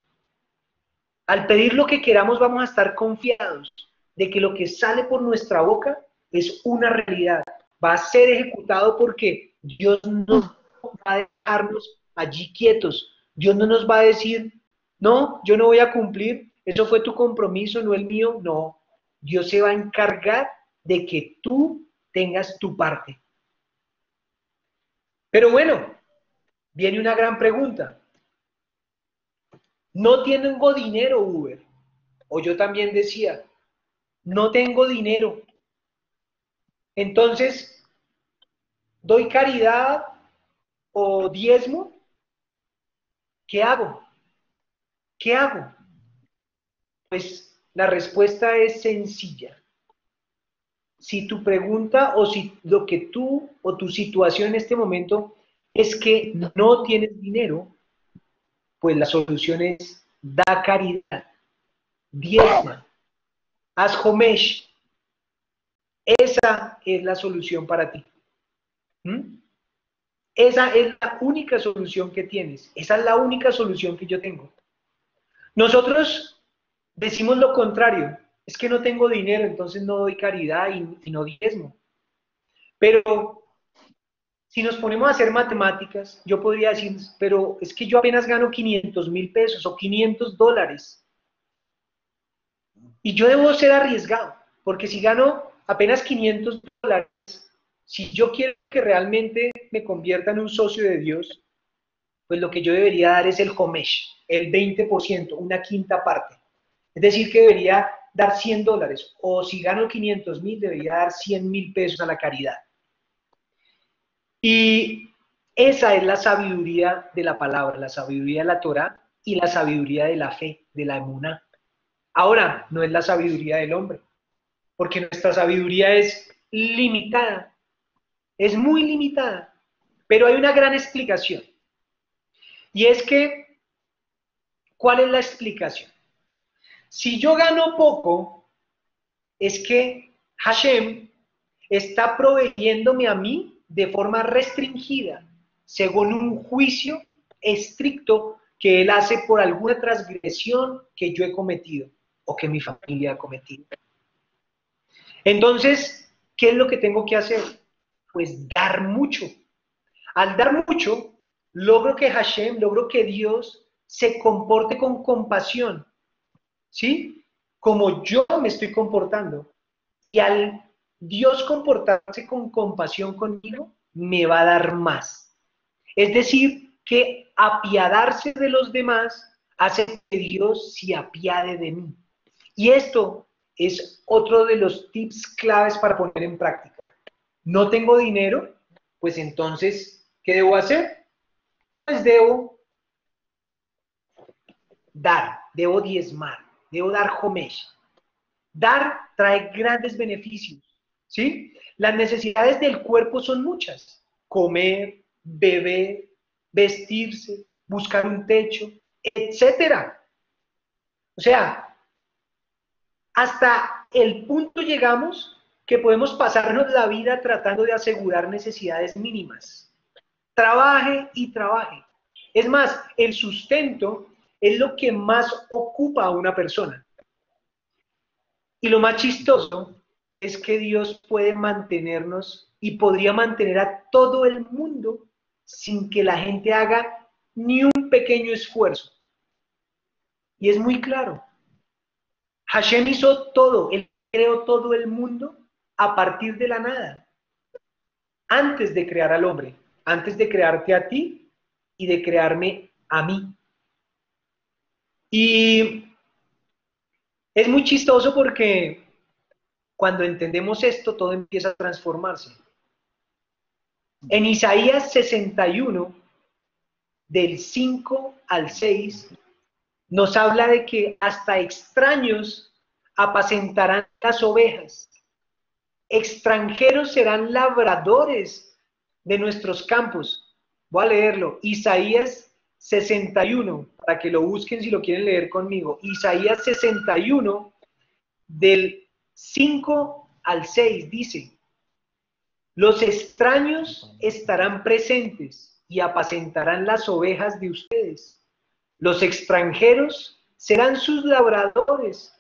Al pedir lo que queramos, vamos a estar confiados de que lo que sale por nuestra boca es una realidad. Va a ser ejecutado porque Dios no va a dejarnos allí quietos. Dios no nos va a decir, no, yo no voy a cumplir, eso fue tu compromiso, no el mío. No, Dios se va a encargar de que tú tengas tu parte. Pero bueno, viene una gran pregunta. No tengo dinero, Uber. O yo también decía, no tengo dinero. Entonces, ¿doy caridad o diezmo? ¿Qué hago? ¿Qué hago? Pues la respuesta es sencilla. Si tu pregunta o si lo que tú o tu situación en este momento es que no tienes dinero, pues la solución es da caridad, diezma, haz homesh. Esa es la solución para ti. ¿Mm? Esa es la única solución que tienes. Esa es la única solución que yo tengo. Nosotros decimos lo contrario. Es que no tengo dinero, entonces no doy caridad y no diezmo. Pero si nos ponemos a hacer matemáticas, yo podría decir, pero es que yo apenas gano 500,000 pesos o $500. Y yo debo ser arriesgado, porque si gano apenas $500, si yo quiero que realmente me convierta en un socio de Dios, pues lo que yo debería dar es el homesh, el 20%, una quinta parte. Es decir, que debería dar $100, o si gano 500,000, debería dar 100,000 pesos a la caridad. Y esa es la sabiduría de la palabra, la sabiduría de la Torah y la sabiduría de la fe, de la emuná. Ahora, no es la sabiduría del hombre, porque nuestra sabiduría es limitada, es muy limitada, pero hay una gran explicación. Y es que, ¿cuál es la explicación? Si yo gano poco, es que Hashem está proveyéndome a mí de forma restringida, según un juicio estricto que él hace por alguna transgresión que yo he cometido o que mi familia ha cometido. Entonces, ¿qué es lo que tengo que hacer? Pues dar mucho. Al dar mucho, logro que Hashem, logro que Dios se comporte con compasión, ¿sí? Como yo me estoy comportando. Y al Dios comportarse con compasión conmigo, me va a dar más. Es decir, que apiadarse de los demás hace que Dios se apiade de mí. Y esto es otro de los tips claves para poner en práctica. No tengo dinero, pues entonces, ¿qué debo hacer? Pues debo dar, debo diezmar, debo dar homesh. Dar trae grandes beneficios, ¿sí? Las necesidades del cuerpo son muchas. Comer, beber, vestirse, buscar un techo, etcétera. O sea, hasta el punto llegamos que podemos pasarnos la vida tratando de asegurar necesidades mínimas. Trabaje y trabaje. Es más, el sustento es lo que más ocupa a una persona. Y lo más chistoso es que Dios puede mantenernos y podría mantener a todo el mundo sin que la gente haga ni un pequeño esfuerzo. Y es muy claro. Hashem hizo todo, Él creó todo el mundo a partir de la nada, antes de crear al hombre, antes de crearte a ti y de crearme a mí. Y es muy chistoso porque cuando entendemos esto, todo empieza a transformarse. En Isaías 61, del 5 al 6, nos habla de que hasta extraños apacentarán las ovejas, extranjeros serán labradores de nuestros campos. Voy a leerlo, Isaías 61, para que lo busquen si lo quieren leer conmigo. Isaías 61, del 5 al 6, dice: los extraños estarán presentes y apacentarán las ovejas de ustedes. Los extranjeros serán sus labradores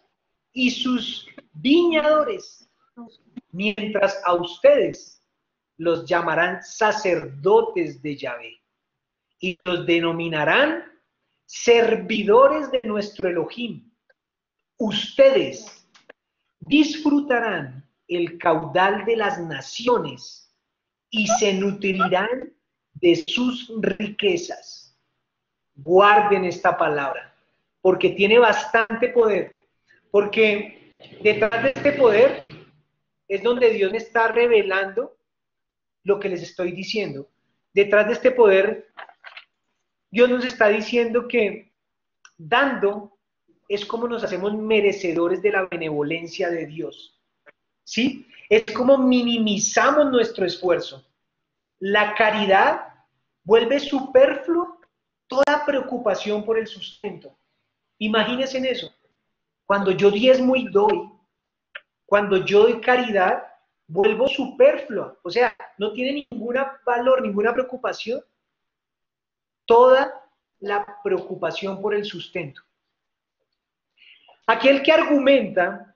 y sus viñadores, mientras a ustedes los llamarán sacerdotes de Yahvé y los denominarán servidores de nuestro Elohim. Ustedes disfrutarán el caudal de las naciones y se nutrirán de sus riquezas. Guarden esta palabra, porque tiene bastante poder, porque detrás de este poder es donde Dios me está revelando lo que les estoy diciendo. Detrás de este poder, Dios nos está diciendo que dando es como nos hacemos merecedores de la benevolencia de Dios. ¿Sí? Es como minimizamos nuestro esfuerzo. La caridad vuelve superfluo toda preocupación por el sustento. Imagínense en eso. Cuando yo diezmo y doy, cuando yo doy caridad, vuelvo superflua. O sea, no tiene ningún valor, ninguna preocupación. Toda la preocupación por el sustento. Aquel que argumenta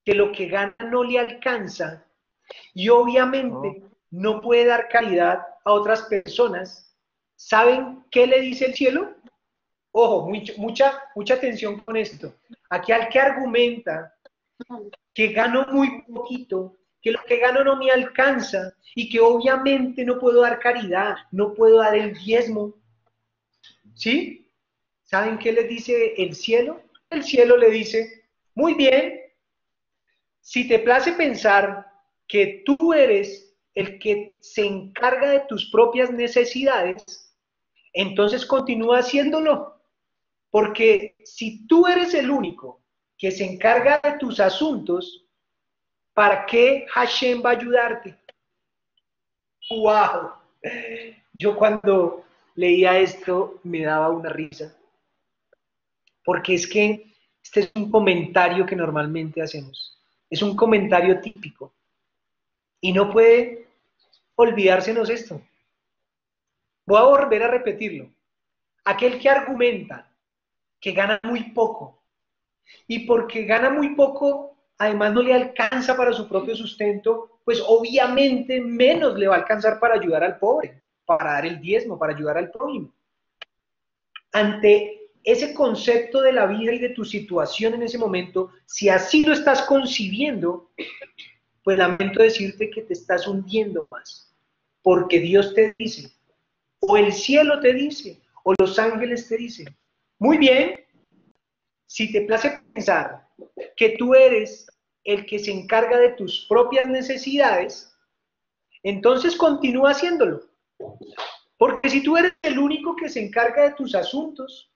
que lo que gana no le alcanza y obviamente no puede dar caridad a otras personas, ¿saben qué le dice el cielo? Ojo, mucha atención con esto. Aquel que argumenta que gano muy poquito, que lo que gano no me alcanza y que obviamente no puedo dar caridad, no puedo dar el diezmo, ¿sí? ¿Saben qué le dice el cielo? El cielo le dice: muy bien, si te place pensar que tú eres el que se encarga de tus propias necesidades, entonces continúa haciéndolo. Porque si tú eres el único que se encarga de tus asuntos, ¿para qué Hashem va a ayudarte? ¡Wow! Yo cuando leía esto me daba una risa. Porque es que este es un comentario que normalmente hacemos. Es un comentario típico. Y no puede olvidársenos esto. Voy a volver a repetirlo. Aquel que argumenta que gana muy poco y porque gana muy poco, además no le alcanza para su propio sustento, pues obviamente menos le va a alcanzar para ayudar al pobre, para dar el diezmo, para ayudar al prójimo. Ante ese concepto de la vida y de tu situación en ese momento, si así lo estás concibiendo, pues lamento decirte que te estás hundiendo más, porque Dios te dice, o el cielo te dice, o los ángeles te dicen: muy bien, si te place pensar que tú eres el que se encarga de tus propias necesidades, entonces continúa haciéndolo. Porque si tú eres el único que se encarga de tus asuntos,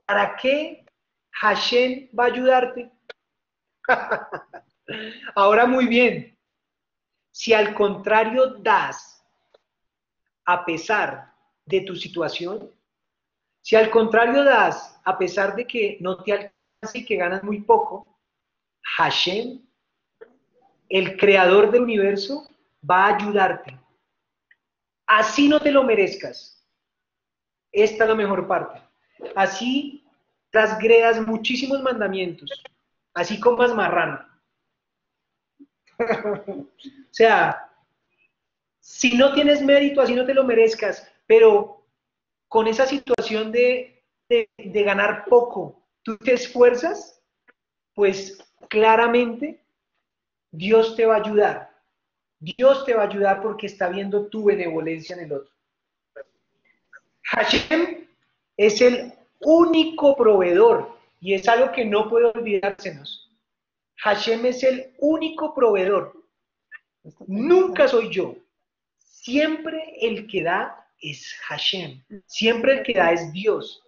¿para qué Hashem va a ayudarte? Ahora muy bien, si al contrario das a pesar de tu situación, si al contrario das a pesar de que no te alcanza y que ganas muy poco, Hashem, el creador del universo, va a ayudarte. Así no te lo merezcas. Esta es la mejor parte. Así transgredas muchísimos mandamientos. así comas marrano. O sea, si no tienes mérito, así no te lo merezcas, pero con esa situación de ganar poco, tú te esfuerzas, pues claramente Dios te va a ayudar. Dios te va a ayudar porque está viendo tu benevolencia en el otro. Hashem es el único proveedor y es algo que no puede olvidársenos. Hashem es el único proveedor. Nunca soy yo. Siempre el que da es Hashem. Siempre el que da es Dios.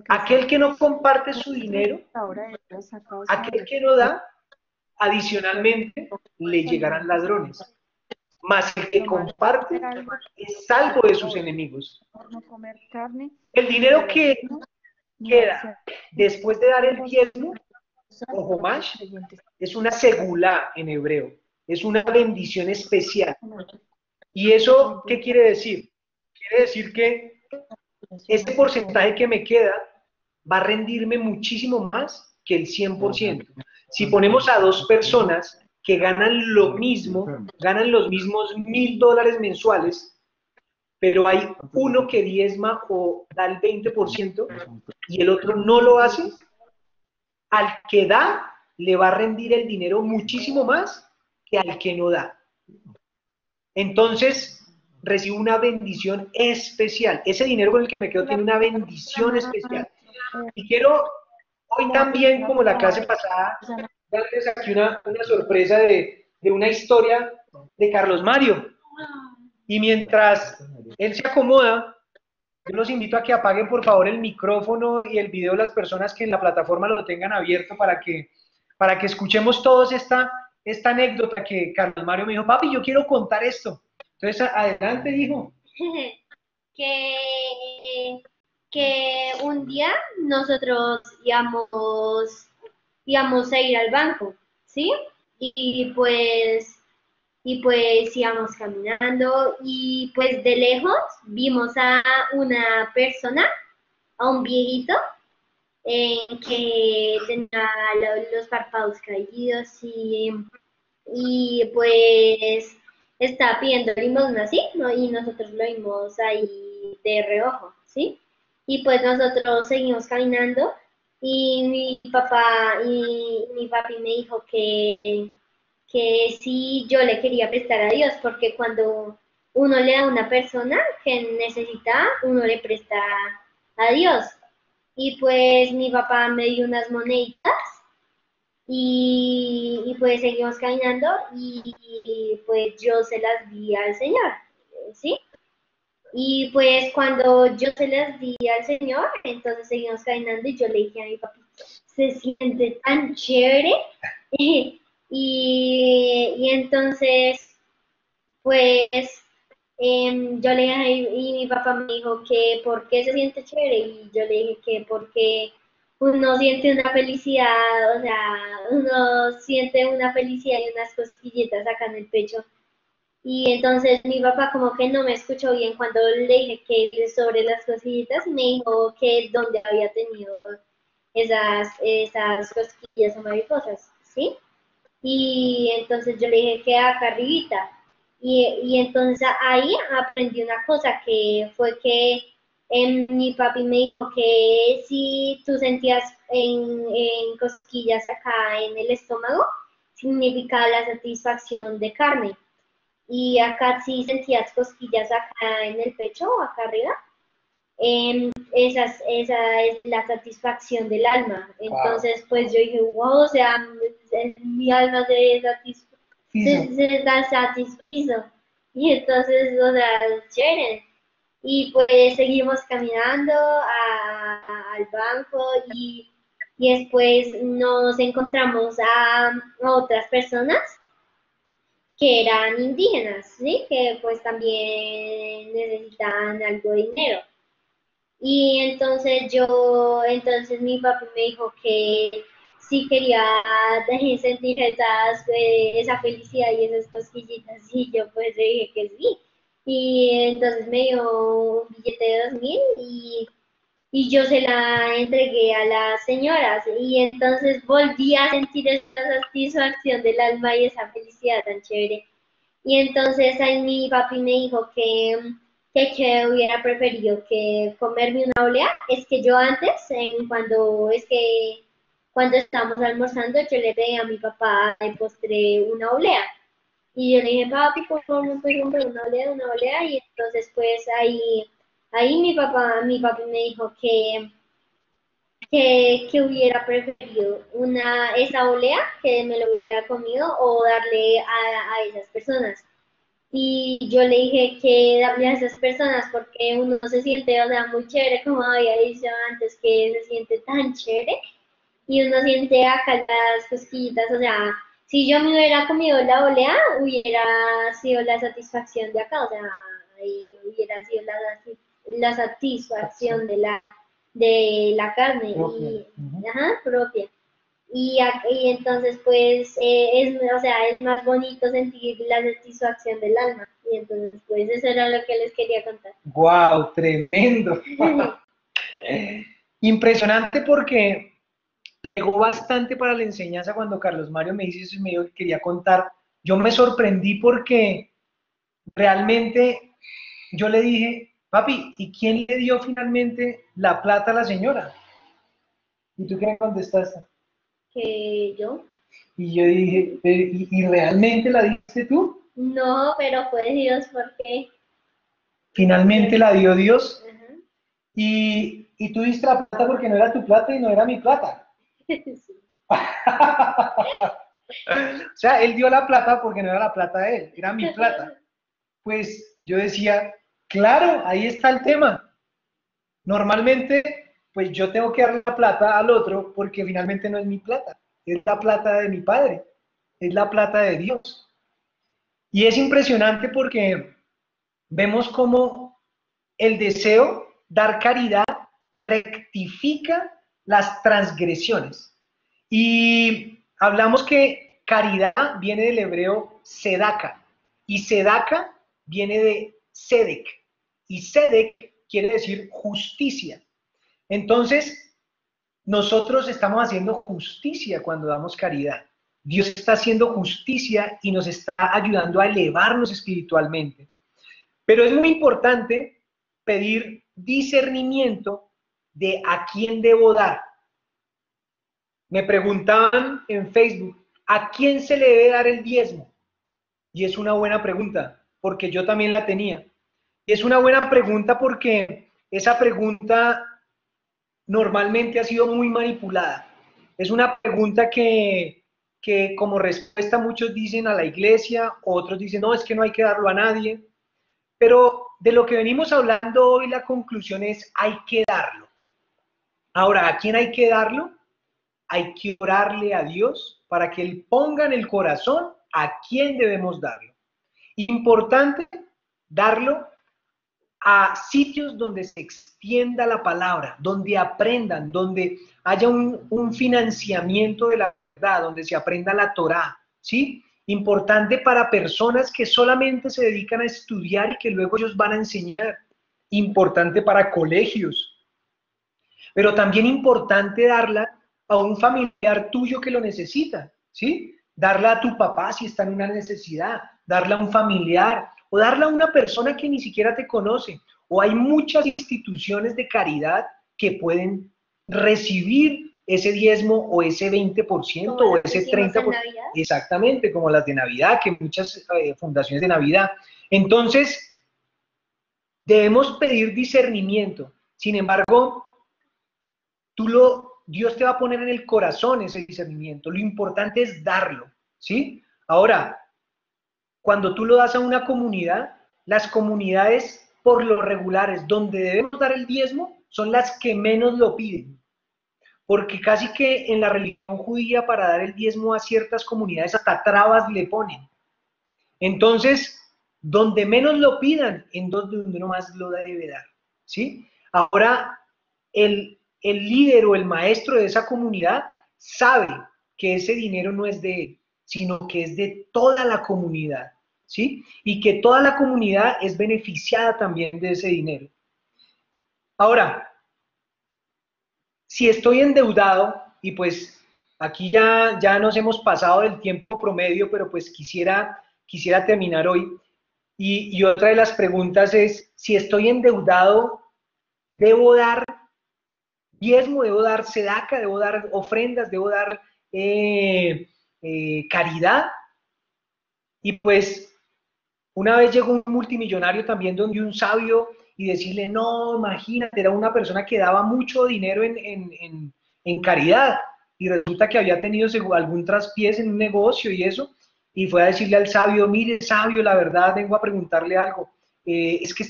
Aquel que no comparte su dinero, aquel que no da, adicionalmente le llegarán ladrones. Mas el que comparte es salvo de sus enemigos. El dinero que queda después de dar el diezmo, o homash, es una segulá en hebreo. Es una bendición especial. ¿Y eso qué quiere decir? Quiere decir que este porcentaje que me queda va a rendirme muchísimo más que el 100%. Si ponemos a dos personas que ganan lo mismo, ganan los mismos $1,000 mensuales, pero hay uno que diezma o da el 20% y el otro no lo hace, al que da le va a rendir el dinero muchísimo más que al que no da. Entonces, recibo una bendición especial. Ese dinero con el que me quedo tiene una bendición especial. Y quiero hoy también, como la clase pasada, darles aquí una sorpresa de una historia de Carlos Mario. Y mientras él se acomoda, yo los invito a que apaguen por favor el micrófono y el video de las personas que en la plataforma lo tengan abierto para que escuchemos todos esta anécdota que Carlos Mario me dijo, papi, yo quiero contar esto. Entonces, adelante, hijo.
Que un día nosotros íbamos a ir al banco, ¿sí? Y pues íbamos caminando y pues de lejos vimos a una persona, a un viejito, que tenía los párpados caídos y pues estaba pidiendo limosna, ¿sí? ¿No? Y nosotros lo vimos ahí de reojo, ¿sí? Y pues nosotros seguimos caminando y mi papi me dijo que sí yo le quería prestar a Dios, porque cuando uno le da a una persona que necesita, uno le presta a Dios. Y pues mi papá me dio unas moneditas y pues seguimos caminando y pues yo se las di al Señor, ¿sí? Y pues cuando yo se las di al Señor, entonces seguimos caminando y yo le dije a mi papi, se siente tan chévere. Y entonces, pues yo le dije, y mi papá me dijo que por qué se siente chévere, y yo le dije que porque uno siente una felicidad, o sea, uno siente una felicidad y unas cosquillitas acá en el pecho. Y entonces mi papá como que no me escuchó bien cuando le dije que sobre las cosquillitas, me dijo que dónde había tenido esas cosquillas o mariposas, ¿sí? Y entonces yo le dije que acá arribita. Y entonces ahí aprendí una cosa que fue que mi papi me dijo que si tú sentías en cosquillas acá en el estómago, significaba la satisfacción de carne. Y acá si sentías cosquillas acá en el pecho o acá arriba, esa es la satisfacción del alma. Entonces, pues yo dije, wow, o sea, mi alma se da satisfizo. Y entonces, o sea, chévere. Y pues seguimos caminando al banco y después nos encontramos a otras personas que eran indígenas, ¿sí? Que pues también necesitaban algo de dinero. Y entonces mi papá me dijo que sí quería sentir esa felicidad y esas cosquillitas, y yo pues le dije que sí. Y entonces me dio un billete de 2.000 y yo se la entregué a las señoras y entonces volví a sentir esa satisfacción del alma y esa felicidad tan chévere. Y entonces ahí mi papi me dijo que hubiera preferido que comerme una olea. Es que yo antes, cuando estábamos almorzando, yo le pedí a mi papá de postre una olea. Y yo le dije, papi, por favor, me puedes comprar una olea. Y entonces pues ahí mi papi me dijo que hubiera preferido esa olea, que me lo hubiera comido, o darle a esas personas. Y yo le dije que darle a esas personas porque uno se siente, o sea, muy chévere, como había dicho antes, que se siente tan chévere y uno siente acá las cosquillitas, o sea, si yo me hubiera comido la olea, hubiera sido la satisfacción de acá, o sea, ahí hubiera sido la satisfacción de la carne
Propia.
y, ajá, propia. Y entonces, pues, o sea, es más bonito sentir la satisfacción del alma. Y entonces, pues, eso era lo que les quería contar.
¡Wow! Tremendo. Impresionante porque llegó bastante para la enseñanza cuando Carlos Mario me dice eso y me dijo que quería contar. Yo me sorprendí porque realmente yo le dije, papi, ¿y quién le dio finalmente la plata a la señora? ¿Y tú qué me contestaste?
Que yo.
Y yo dije, ¿y realmente la diste tú?
No, pero fue Dios porque...
Finalmente la dio Dios.
Ajá.
Y tú diste la plata porque no era tu plata y no era mi plata.
Sí.
O sea, él dio la plata porque no era la plata de él, era mi plata. Pues yo decía, claro, ahí está el tema. Normalmente, pues yo tengo que dar la plata al otro porque finalmente no es mi plata, es la plata de mi padre, es la plata de Dios. Y es impresionante porque vemos cómo el deseo, dar caridad, rectifica las transgresiones. Y hablamos que caridad viene del hebreo sedaka, y sedaka viene de sedek, y sedek quiere decir justicia. Entonces, nosotros estamos haciendo justicia cuando damos caridad. Dios está haciendo justicia y nos está ayudando a elevarnos espiritualmente. Pero es muy importante pedir discernimiento de a quién debo dar. Me preguntaban en Facebook, ¿a quién se le debe dar el diezmo? Y es una buena pregunta, porque yo también la tenía. Y es una buena pregunta porque esa pregunta normalmente ha sido muy manipulada. Es una pregunta que como respuesta muchos dicen a la iglesia, otros dicen, no, es que no hay que darlo a nadie. Pero de lo que venimos hablando hoy, la conclusión es, hay que darlo. Ahora, ¿a quién hay que darlo? Hay que orarle a Dios para que Él ponga en el corazón a quién debemos darlo. Importante darlo a sitios donde se extienda la palabra, donde aprendan, donde haya un financiamiento de la verdad, donde se aprenda la Torá, ¿sí? Importante para personas que solamente se dedican a estudiar y que luego ellos van a enseñar. Importante para colegios, pero también importante darla a un familiar tuyo que lo necesita, ¿sí? Darla a tu papá si está en una necesidad, darla a un familiar o darla a una persona que ni siquiera te conoce. O hay muchas instituciones de caridad que pueden recibir ese diezmo o ese 20% o ese 30%. Exactamente, como las de Navidad, que muchas fundaciones de Navidad. Entonces, debemos pedir discernimiento. Sin embargo, Dios te va a poner en el corazón ese discernimiento. Lo importante es darlo, ¿sí? Ahora, cuando tú lo das a una comunidad, las comunidades por lo regulares donde debemos dar el diezmo son las que menos lo piden. Porque casi que en la religión judía para dar el diezmo a ciertas comunidades hasta trabas le ponen. Entonces, donde menos lo pidan, en donde uno más lo debe dar, ¿sí? Ahora, el líder o el maestro de esa comunidad sabe que ese dinero no es de él, sino que es de toda la comunidad, ¿sí? Y que toda la comunidad es beneficiada también de ese dinero. Ahora, si estoy endeudado, y pues aquí ya nos hemos pasado del tiempo promedio, pero pues quisiera terminar hoy. Y otra de las preguntas es, si estoy endeudado, ¿debo dar diezmo, debo dar sedaca, debo dar ofrendas, debo dar caridad? Y pues una vez llegó un multimillonario también donde un sabio y decirle, no, imagínate, era una persona que daba mucho dinero en caridad y resulta que había tenido algún traspiés en un negocio y eso, y fue a decirle al sabio, mire sabio, la verdad vengo a preguntarle algo, es que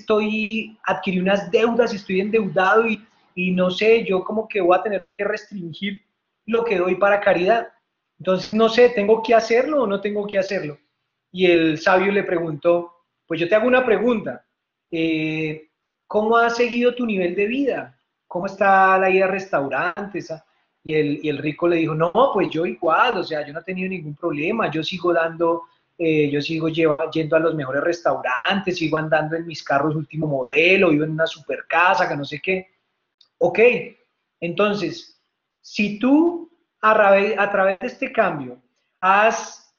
adquirí unas deudas y estoy endeudado y no sé, yo como que voy a tener que restringir lo que doy para caridad. Entonces, no sé, ¿tengo que hacerlo o no tengo que hacerlo? Y el sabio le preguntó, pues yo te hago una pregunta, ¿cómo has seguido tu nivel de vida? ¿Cómo está la ida a restaurantes? Y el rico le dijo, no, pues yo igual, o sea, yo no he tenido ningún problema, yo sigo yendo a los mejores restaurantes, sigo andando en mis carros último modelo, vivo en una super casa, que no sé qué. Ok, entonces, si tú a través de este cambio has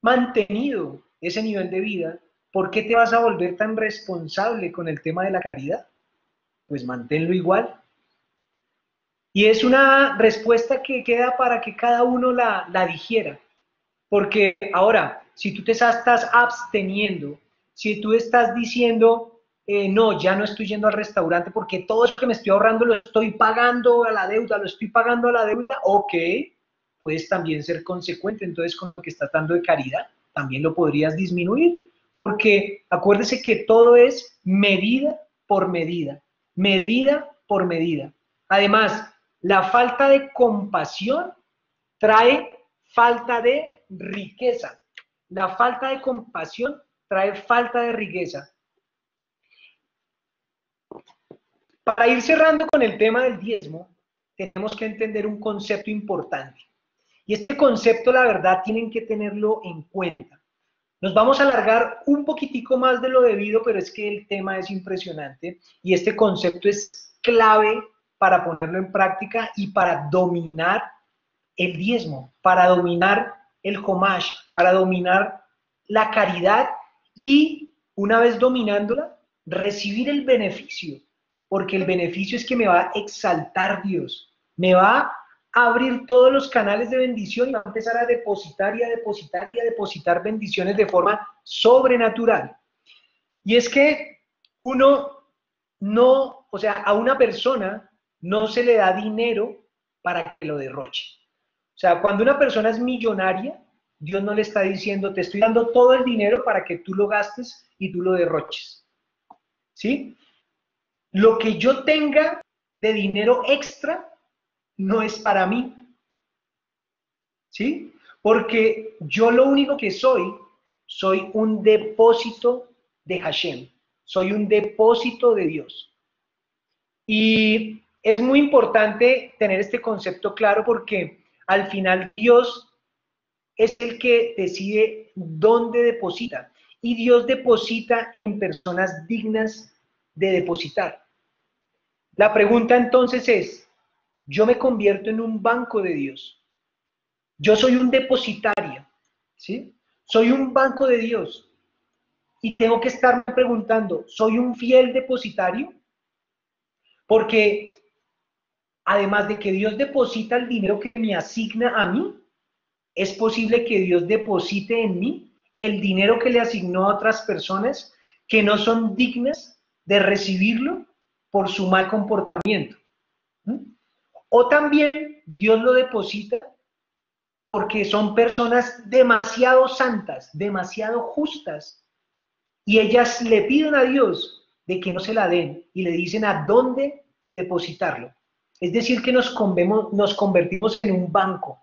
mantenido ese nivel de vida, ¿por qué te vas a volver tan responsable con el tema de la caridad? Pues manténlo igual. Y es una respuesta que queda para que cada uno la digiera. Porque ahora, si tú te estás absteniendo, si tú estás diciendo, no, ya no estoy yendo al restaurante porque todo eso que me estoy ahorrando lo estoy pagando a la deuda, ok, puedes también ser consecuente entonces con lo que estás dando de caridad, también lo podrías disminuir, porque acuérdese que todo es medida por medida, medida por medida. Además, la falta de compasión trae falta de riqueza. La falta de compasión trae falta de riqueza. Para ir cerrando con el tema del diezmo, tenemos que entender un concepto importante. Y este concepto, la verdad, tienen que tenerlo en cuenta. Nos vamos a alargar un poquitico más de lo debido, pero es que el tema es impresionante y este concepto es clave para ponerlo en práctica y para dominar el diezmo, para dominar el homash, para dominar la caridad y una vez dominándola, recibir el beneficio, porque el beneficio es que me va a exaltar Dios, me va a abrir todos los canales de bendición y va a empezar a depositar y a depositar y a depositar bendiciones de forma sobrenatural. Y es que uno no, o sea, a una persona no se le da dinero para que lo derroche. O sea, cuando una persona es millonaria, Dios no le está diciendo, te estoy dando todo el dinero para que tú lo gastes y tú lo derroches. ¿Sí? Lo que yo tenga de dinero extra no es para mí. ¿Sí? Porque yo lo único que soy un depósito de Hashem. Soy un depósito de Dios. Y es muy importante tener este concepto claro porque al final Dios es el que decide dónde deposita. Y Dios deposita en personas dignas de depositar. La pregunta entonces es, ¿yo me convierto en un banco de Dios? Yo soy un depositario, ¿sí? Soy un banco de Dios. Y tengo que estarme preguntando, ¿soy un fiel depositario? Porque además de que Dios deposita el dinero que me asigna a mí, es posible que Dios deposite en mí el dinero que le asignó a otras personas que no son dignas de recibirlo por su mal comportamiento. O también Dios lo deposita porque son personas demasiado santas, demasiado justas, y ellas le piden a Dios de que no se la den y le dicen a dónde depositarlo. Es decir, que nos convertimos en un banco.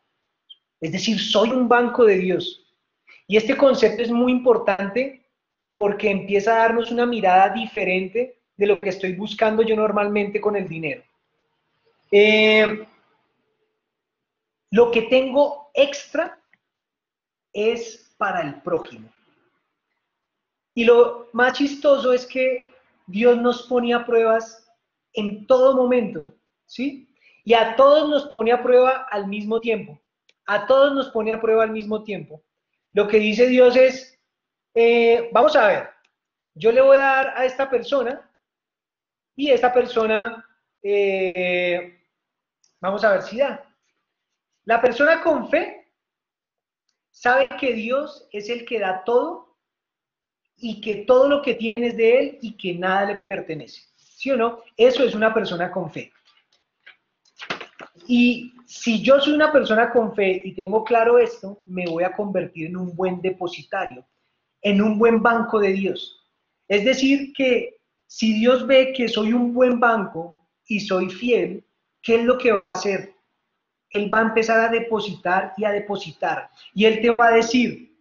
Es decir, soy un banco de Dios. Y este concepto es muy importante porque empieza a darnos una mirada diferente de lo que estoy buscando yo normalmente con el dinero. Lo que tengo extra es para el prójimo. Y lo más chistoso es que Dios nos pone a pruebas en todo momento, ¿sí? y a todos nos pone a prueba al mismo tiempo. A todos nos pone a prueba al mismo tiempo. Lo que dice Dios es, vamos a ver, yo le voy a dar a esta persona, y esta persona, vamos a ver si da. La persona con fe sabe que Dios es el que da todo, y que todo lo que tiene es de Él, y que nada le pertenece. ¿Sí o no? Eso es una persona con fe. Y si yo soy una persona con fe y tengo claro esto, me voy a convertir en un buen depositario, en un buen banco de Dios. Es decir, que si Dios ve que soy un buen banco y soy fiel, ¿qué es lo que va a hacer? Él va a empezar a depositar y a depositar. Y Él te va a decir,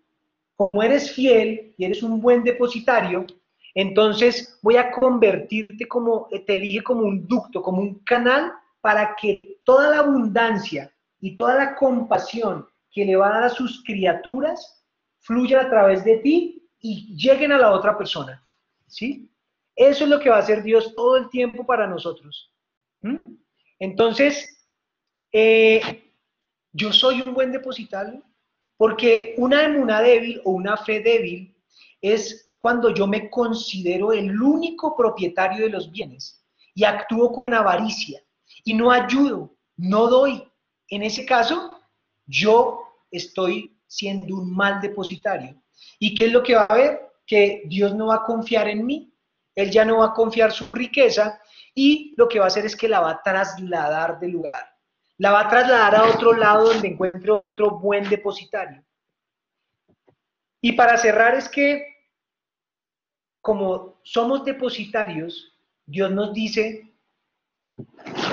como eres fiel y eres un buen depositario, entonces voy a convertirte como, te elige como un ducto, como un canal, para que toda la abundancia y toda la compasión que le va a dar a sus criaturas fluya a través de ti y lleguen a la otra persona. ¿Sí? Eso es lo que va a hacer Dios todo el tiempo para nosotros. ¿Mm? Entonces, yo soy un buen depositario, porque una emuná débil o una fe débil es cuando yo me considero el único propietario de los bienes y actúo con avaricia y no ayudo, no doy. En ese caso, yo estoy siendo un mal depositario. ¿Y qué es lo que va a haber? Que Dios no va a confiar en mí, Él ya no va a confiar su riqueza, y lo que va a hacer es que la va a trasladar del lugar. La va a trasladar a otro lado donde encuentre otro buen depositario. Y para cerrar es que, como somos depositarios, Dios nos dice,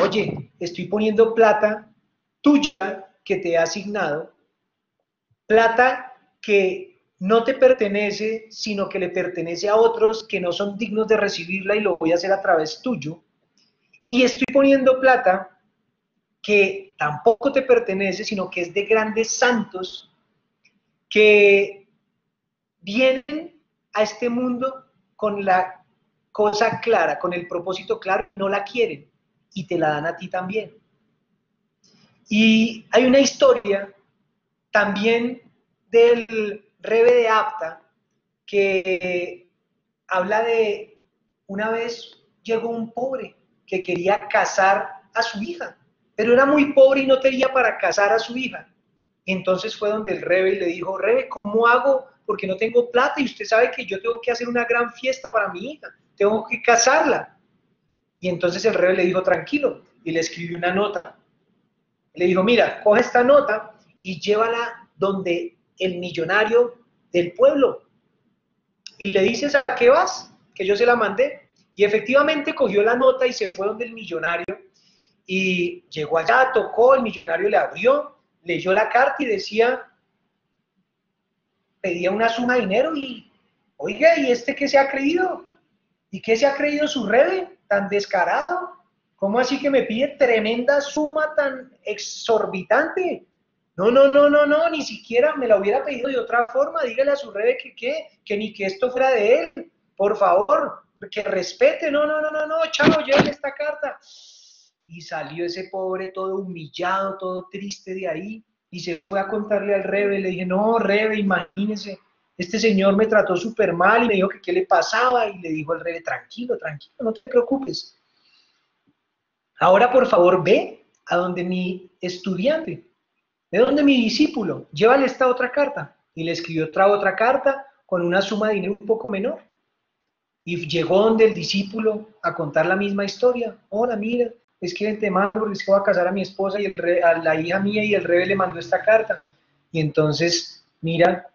oye, estoy poniendo plata tuya que te he asignado, plata que no te pertenece, sino que le pertenece a otros que no son dignos de recibirla, y lo voy a hacer a través tuyo. Y estoy poniendo plata que tampoco te pertenece, sino que es de grandes santos que vienen a este mundo con la cosa clara, con el propósito claro, no la quieren y te la dan a ti también. Y hay una historia también del Rebbe de Apta que habla de una vez llegó un pobre que quería casar a su hija, pero era muy pobre y no tenía para casar a su hija. Entonces fue donde el Rebbe y le dijo, Rebbe, ¿cómo hago? Porque no tengo plata y usted sabe que yo tengo que hacer una gran fiesta para mi hija, tengo que casarla. Y entonces el Rebbe le dijo, tranquilo, y le escribió una nota. Le dijo, mira, coge esta nota y llévala donde el millonario del pueblo. Y le dices, ¿a qué vas? Que yo se la mandé. Y efectivamente cogió la nota y se fue donde el millonario. Y llegó allá, tocó, el millonario le abrió, leyó la carta y decía, pedía una suma de dinero y, oiga, ¿y este qué se ha creído? ¿Y qué se ha creído su Rebbe tan descarado? ¿Cómo así que me pide tremenda suma tan exorbitante? No, no, no, no, no, ni siquiera me la hubiera pedido de otra forma. Dígale a su Rebbe que ni que esto fuera de él. Por favor, que respete. No, no, no, no, no, chao, llévele esta carta. Y salió ese pobre todo humillado, todo triste de ahí, y se fue a contarle al Rebbe. Le dije, no, Rebbe, imagínese, este señor me trató súper mal y me dijo que qué le pasaba, y le dijo al Rebbe, tranquilo, tranquilo, no te preocupes. Ahora, por favor, ve a donde mi estudiante, de donde mi discípulo, llévale esta otra carta. Y le escribió otra carta con una suma de dinero un poco menor. Y llegó donde el discípulo a contar la misma historia. Hola, mira, es que te mando porque es que voy a casar a mi esposa y a la hija mía, y el Rebbe le mandó esta carta. Y entonces, mira,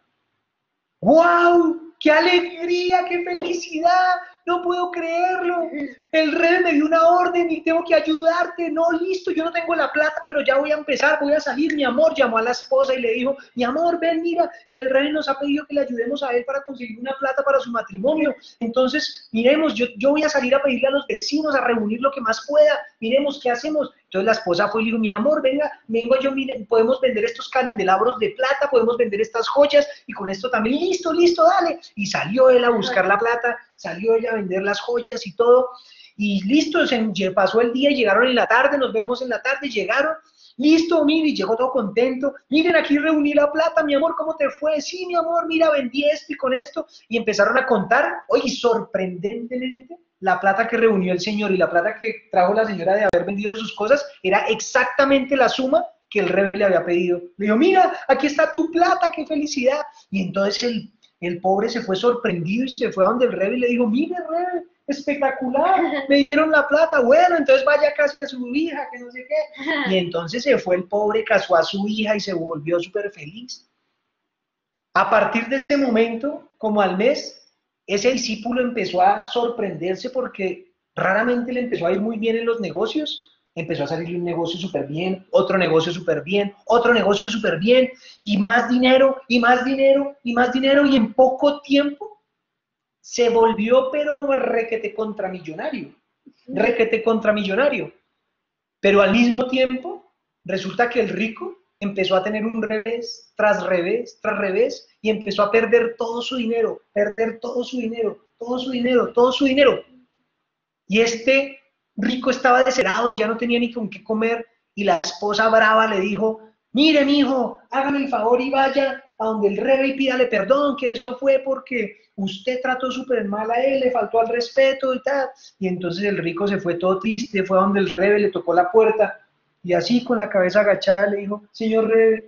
¡wow! ¡Qué alegría! ¡Qué felicidad! No puedo creerlo. El Rebbe me dio una orden y tengo que ayudarte. No, listo, yo no tengo la plata, pero ya voy a empezar, voy a salir. Mi amor llamó a la esposa y le dijo, mi amor, ven, mira, el Rebbe nos ha pedido que le ayudemos a él para conseguir una plata para su matrimonio. Entonces, miremos, yo voy a salir a pedirle a los vecinos, a reunir lo que más pueda. Miremos, ¿qué hacemos? Entonces la esposa fue y le dijo, mi amor, vengo yo, miren, podemos vender estos candelabros de plata, podemos vender estas joyas, y con esto también, listo, listo, dale. Y salió él a buscar la plata, salió ella a vender las joyas y todo. y listo, pasó el día y llegaron en la tarde, nos vemos en la tarde, llegaron, listo, mire, y llegó todo contento, miren, aquí reuní la plata, mi amor, ¿cómo te fue? Sí, mi amor, mira, vendí esto y con esto, y empezaron a contar, oye, sorprendentemente, la plata que reunió el señor y la plata que trajo la señora de haber vendido sus cosas, era exactamente la suma que el rey le había pedido. Le dijo, mira, aquí está tu plata, qué felicidad. Y entonces el pobre se fue sorprendido y se fue a donde el rey y le dijo, mire, rey, espectacular, me dieron la plata, bueno, entonces vaya casi a su hija, que no sé qué. Y entonces se fue el pobre, casó a su hija y se volvió súper feliz. A partir de ese momento, como al mes, ese discípulo empezó a sorprenderse porque raramente le empezó a ir muy bien en los negocios. Empezó a salir un negocio súper bien, otro negocio súper bien, otro negocio súper bien, y más dinero, y más dinero, y más dinero, y en poco tiempo se volvió, pero requete contramillonario, requete contramillonario. Pero al mismo tiempo, resulta que el rico empezó a tener un revés, tras revés, tras revés, y empezó a perder todo su dinero, perder todo su dinero, todo su dinero, todo su dinero. Y este rico estaba desesperado, ya no tenía ni con qué comer, y la esposa brava le dijo, mire, mijo, hágame el favor y vaya a donde el rey y pídale perdón, que eso fue porque usted trató súper mal a él, le faltó al respeto y tal. Y entonces el rico se fue todo triste, fue a donde el rey, le tocó la puerta, y así con la cabeza agachada le dijo, señor rey,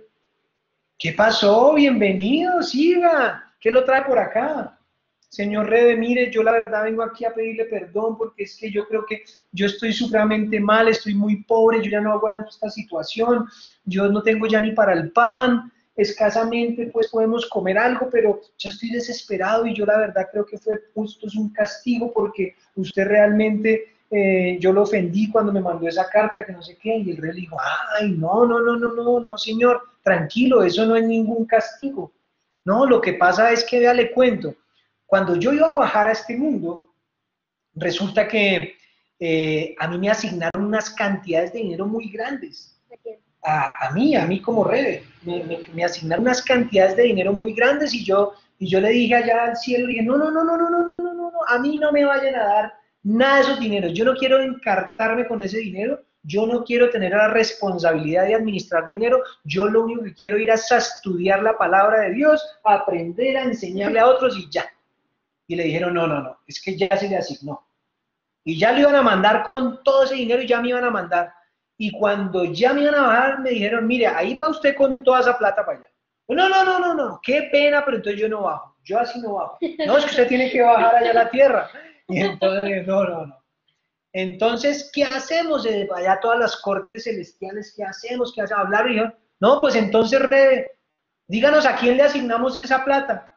¿qué pasó? Bienvenido, siga, ¿qué lo trae por acá? Señor Rebe, mire, yo la verdad vengo aquí a pedirle perdón porque es que yo creo que yo estoy supremamente mal, estoy muy pobre, yo ya no aguanto esta situación, yo no tengo ya ni para el pan, escasamente pues podemos comer algo, pero yo estoy desesperado y yo la verdad creo que fue justo, es un castigo porque usted realmente, yo lo ofendí cuando me mandó esa carta, que no sé qué, y el rey le dijo, ay, no, no, no, no, no, no, señor, tranquilo, eso no es ningún castigo. No, lo que pasa es que, vea, le cuento, cuando yo iba a bajar a este mundo, resulta que a mí me asignaron unas cantidades de dinero muy grandes. A mí como Rebe, me asignaron unas cantidades de dinero muy grandes y yo le dije allá al cielo, le dije, no, no, no, no, no, no, no, no, no, a mí no me vayan a dar nada de esos dineros, yo no quiero encartarme con ese dinero, yo no quiero tener la responsabilidad de administrar dinero, yo lo único que quiero ir es a estudiar la palabra de Dios, a aprender a enseñarle a otros y ya. Y le dijeron, no, no, no, es que ya se le asignó. Y ya le iban a mandar con todo ese dinero y ya me iban a mandar. Y cuando ya me iban a bajar, me dijeron, mire, ahí va usted con toda esa plata para allá. No, no, no, no, no, qué pena, pero entonces yo no bajo. Yo así no bajo. No, es que usted tiene que bajar allá a la tierra. Y entonces, no, no, no. Entonces, ¿qué hacemos? Allá todas las cortes celestiales, ¿qué hacemos? ¿Qué hacemos? Hablar y dijeron, no, pues entonces, díganos a quién le asignamos esa plata.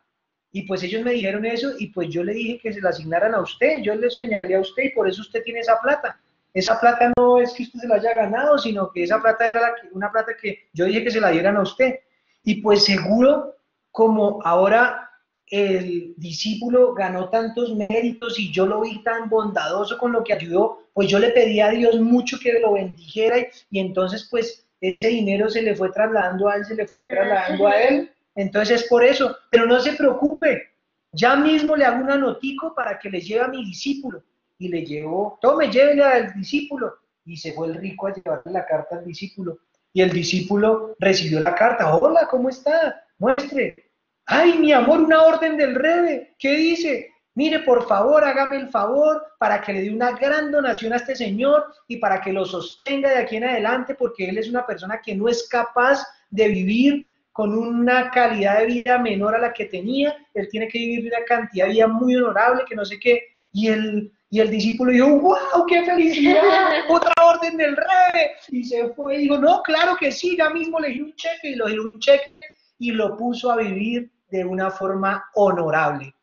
Y pues ellos me dijeron eso y pues yo le dije que se la asignaran a usted, yo le señalé a usted y por eso usted tiene esa plata. Esa plata no es que usted se la haya ganado, sino que esa plata era una plata que yo dije que se la dieran a usted. Y pues seguro, como ahora el discípulo ganó tantos méritos y yo lo vi tan bondadoso con lo que ayudó, pues yo le pedí a Dios mucho que lo bendijera y entonces pues ese dinero se le fue trasladando a él, se le fue trasladando a él. Entonces es por eso, pero no se preocupe, ya mismo le hago una notico para que le lleve a mi discípulo. Y le llevó, tome, llévele al discípulo. Y se fue el rico a llevarle la carta al discípulo. Y el discípulo recibió la carta, hola, ¿cómo está? Muestre. Ay, mi amor, una orden del Rebe. ¿Qué dice? Mire, por favor, hágame el favor para que le dé una gran donación a este señor y para que lo sostenga de aquí en adelante, porque él es una persona que no es capaz de vivir con una calidad de vida menor a la que tenía, él tiene que vivir una cantidad de vida muy honorable, que no sé qué, y el discípulo dijo, wow, qué felicidad, otra orden del rey, y se fue y dijo, no, claro que sí, ya mismo le dio un cheque, y lo dio un cheque, y lo puso a vivir de una forma honorable.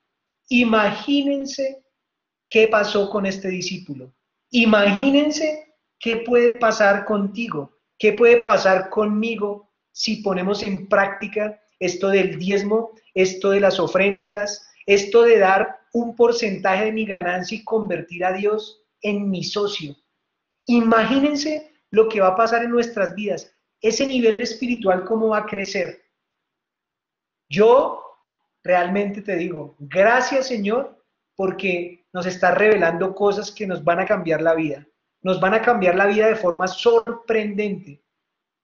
Imagínense qué pasó con este discípulo, imagínense qué puede pasar contigo, qué puede pasar conmigo, si ponemos en práctica esto del diezmo, esto de las ofrendas, esto de dar un porcentaje de mi ganancia y convertir a Dios en mi socio. Imagínense lo que va a pasar en nuestras vidas, ese nivel espiritual, cómo va a crecer. Yo realmente te digo, gracias Señor, porque nos está revelando cosas que nos van a cambiar la vida. Nos van a cambiar la vida de forma sorprendente.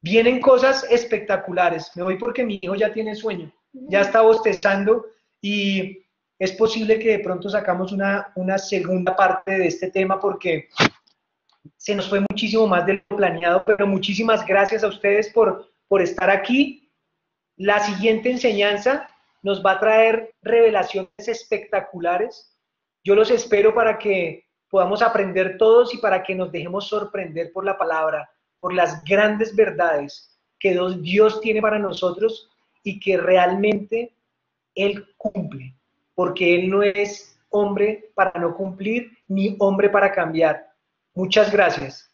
Vienen cosas espectaculares. Me voy porque mi hijo ya tiene sueño, ya está bostezando y es posible que de pronto sacamos una segunda parte de este tema porque se nos fue muchísimo más de lo planeado, pero muchísimas gracias a ustedes por estar aquí. La siguiente enseñanza nos va a traer revelaciones espectaculares. Yo los espero para que podamos aprender todos y para que nos dejemos sorprender por la palabra, por las grandes verdades que Dios tiene para nosotros y que realmente Él cumple, porque Él no es hombre para no cumplir, ni hombre para cambiar. Muchas gracias.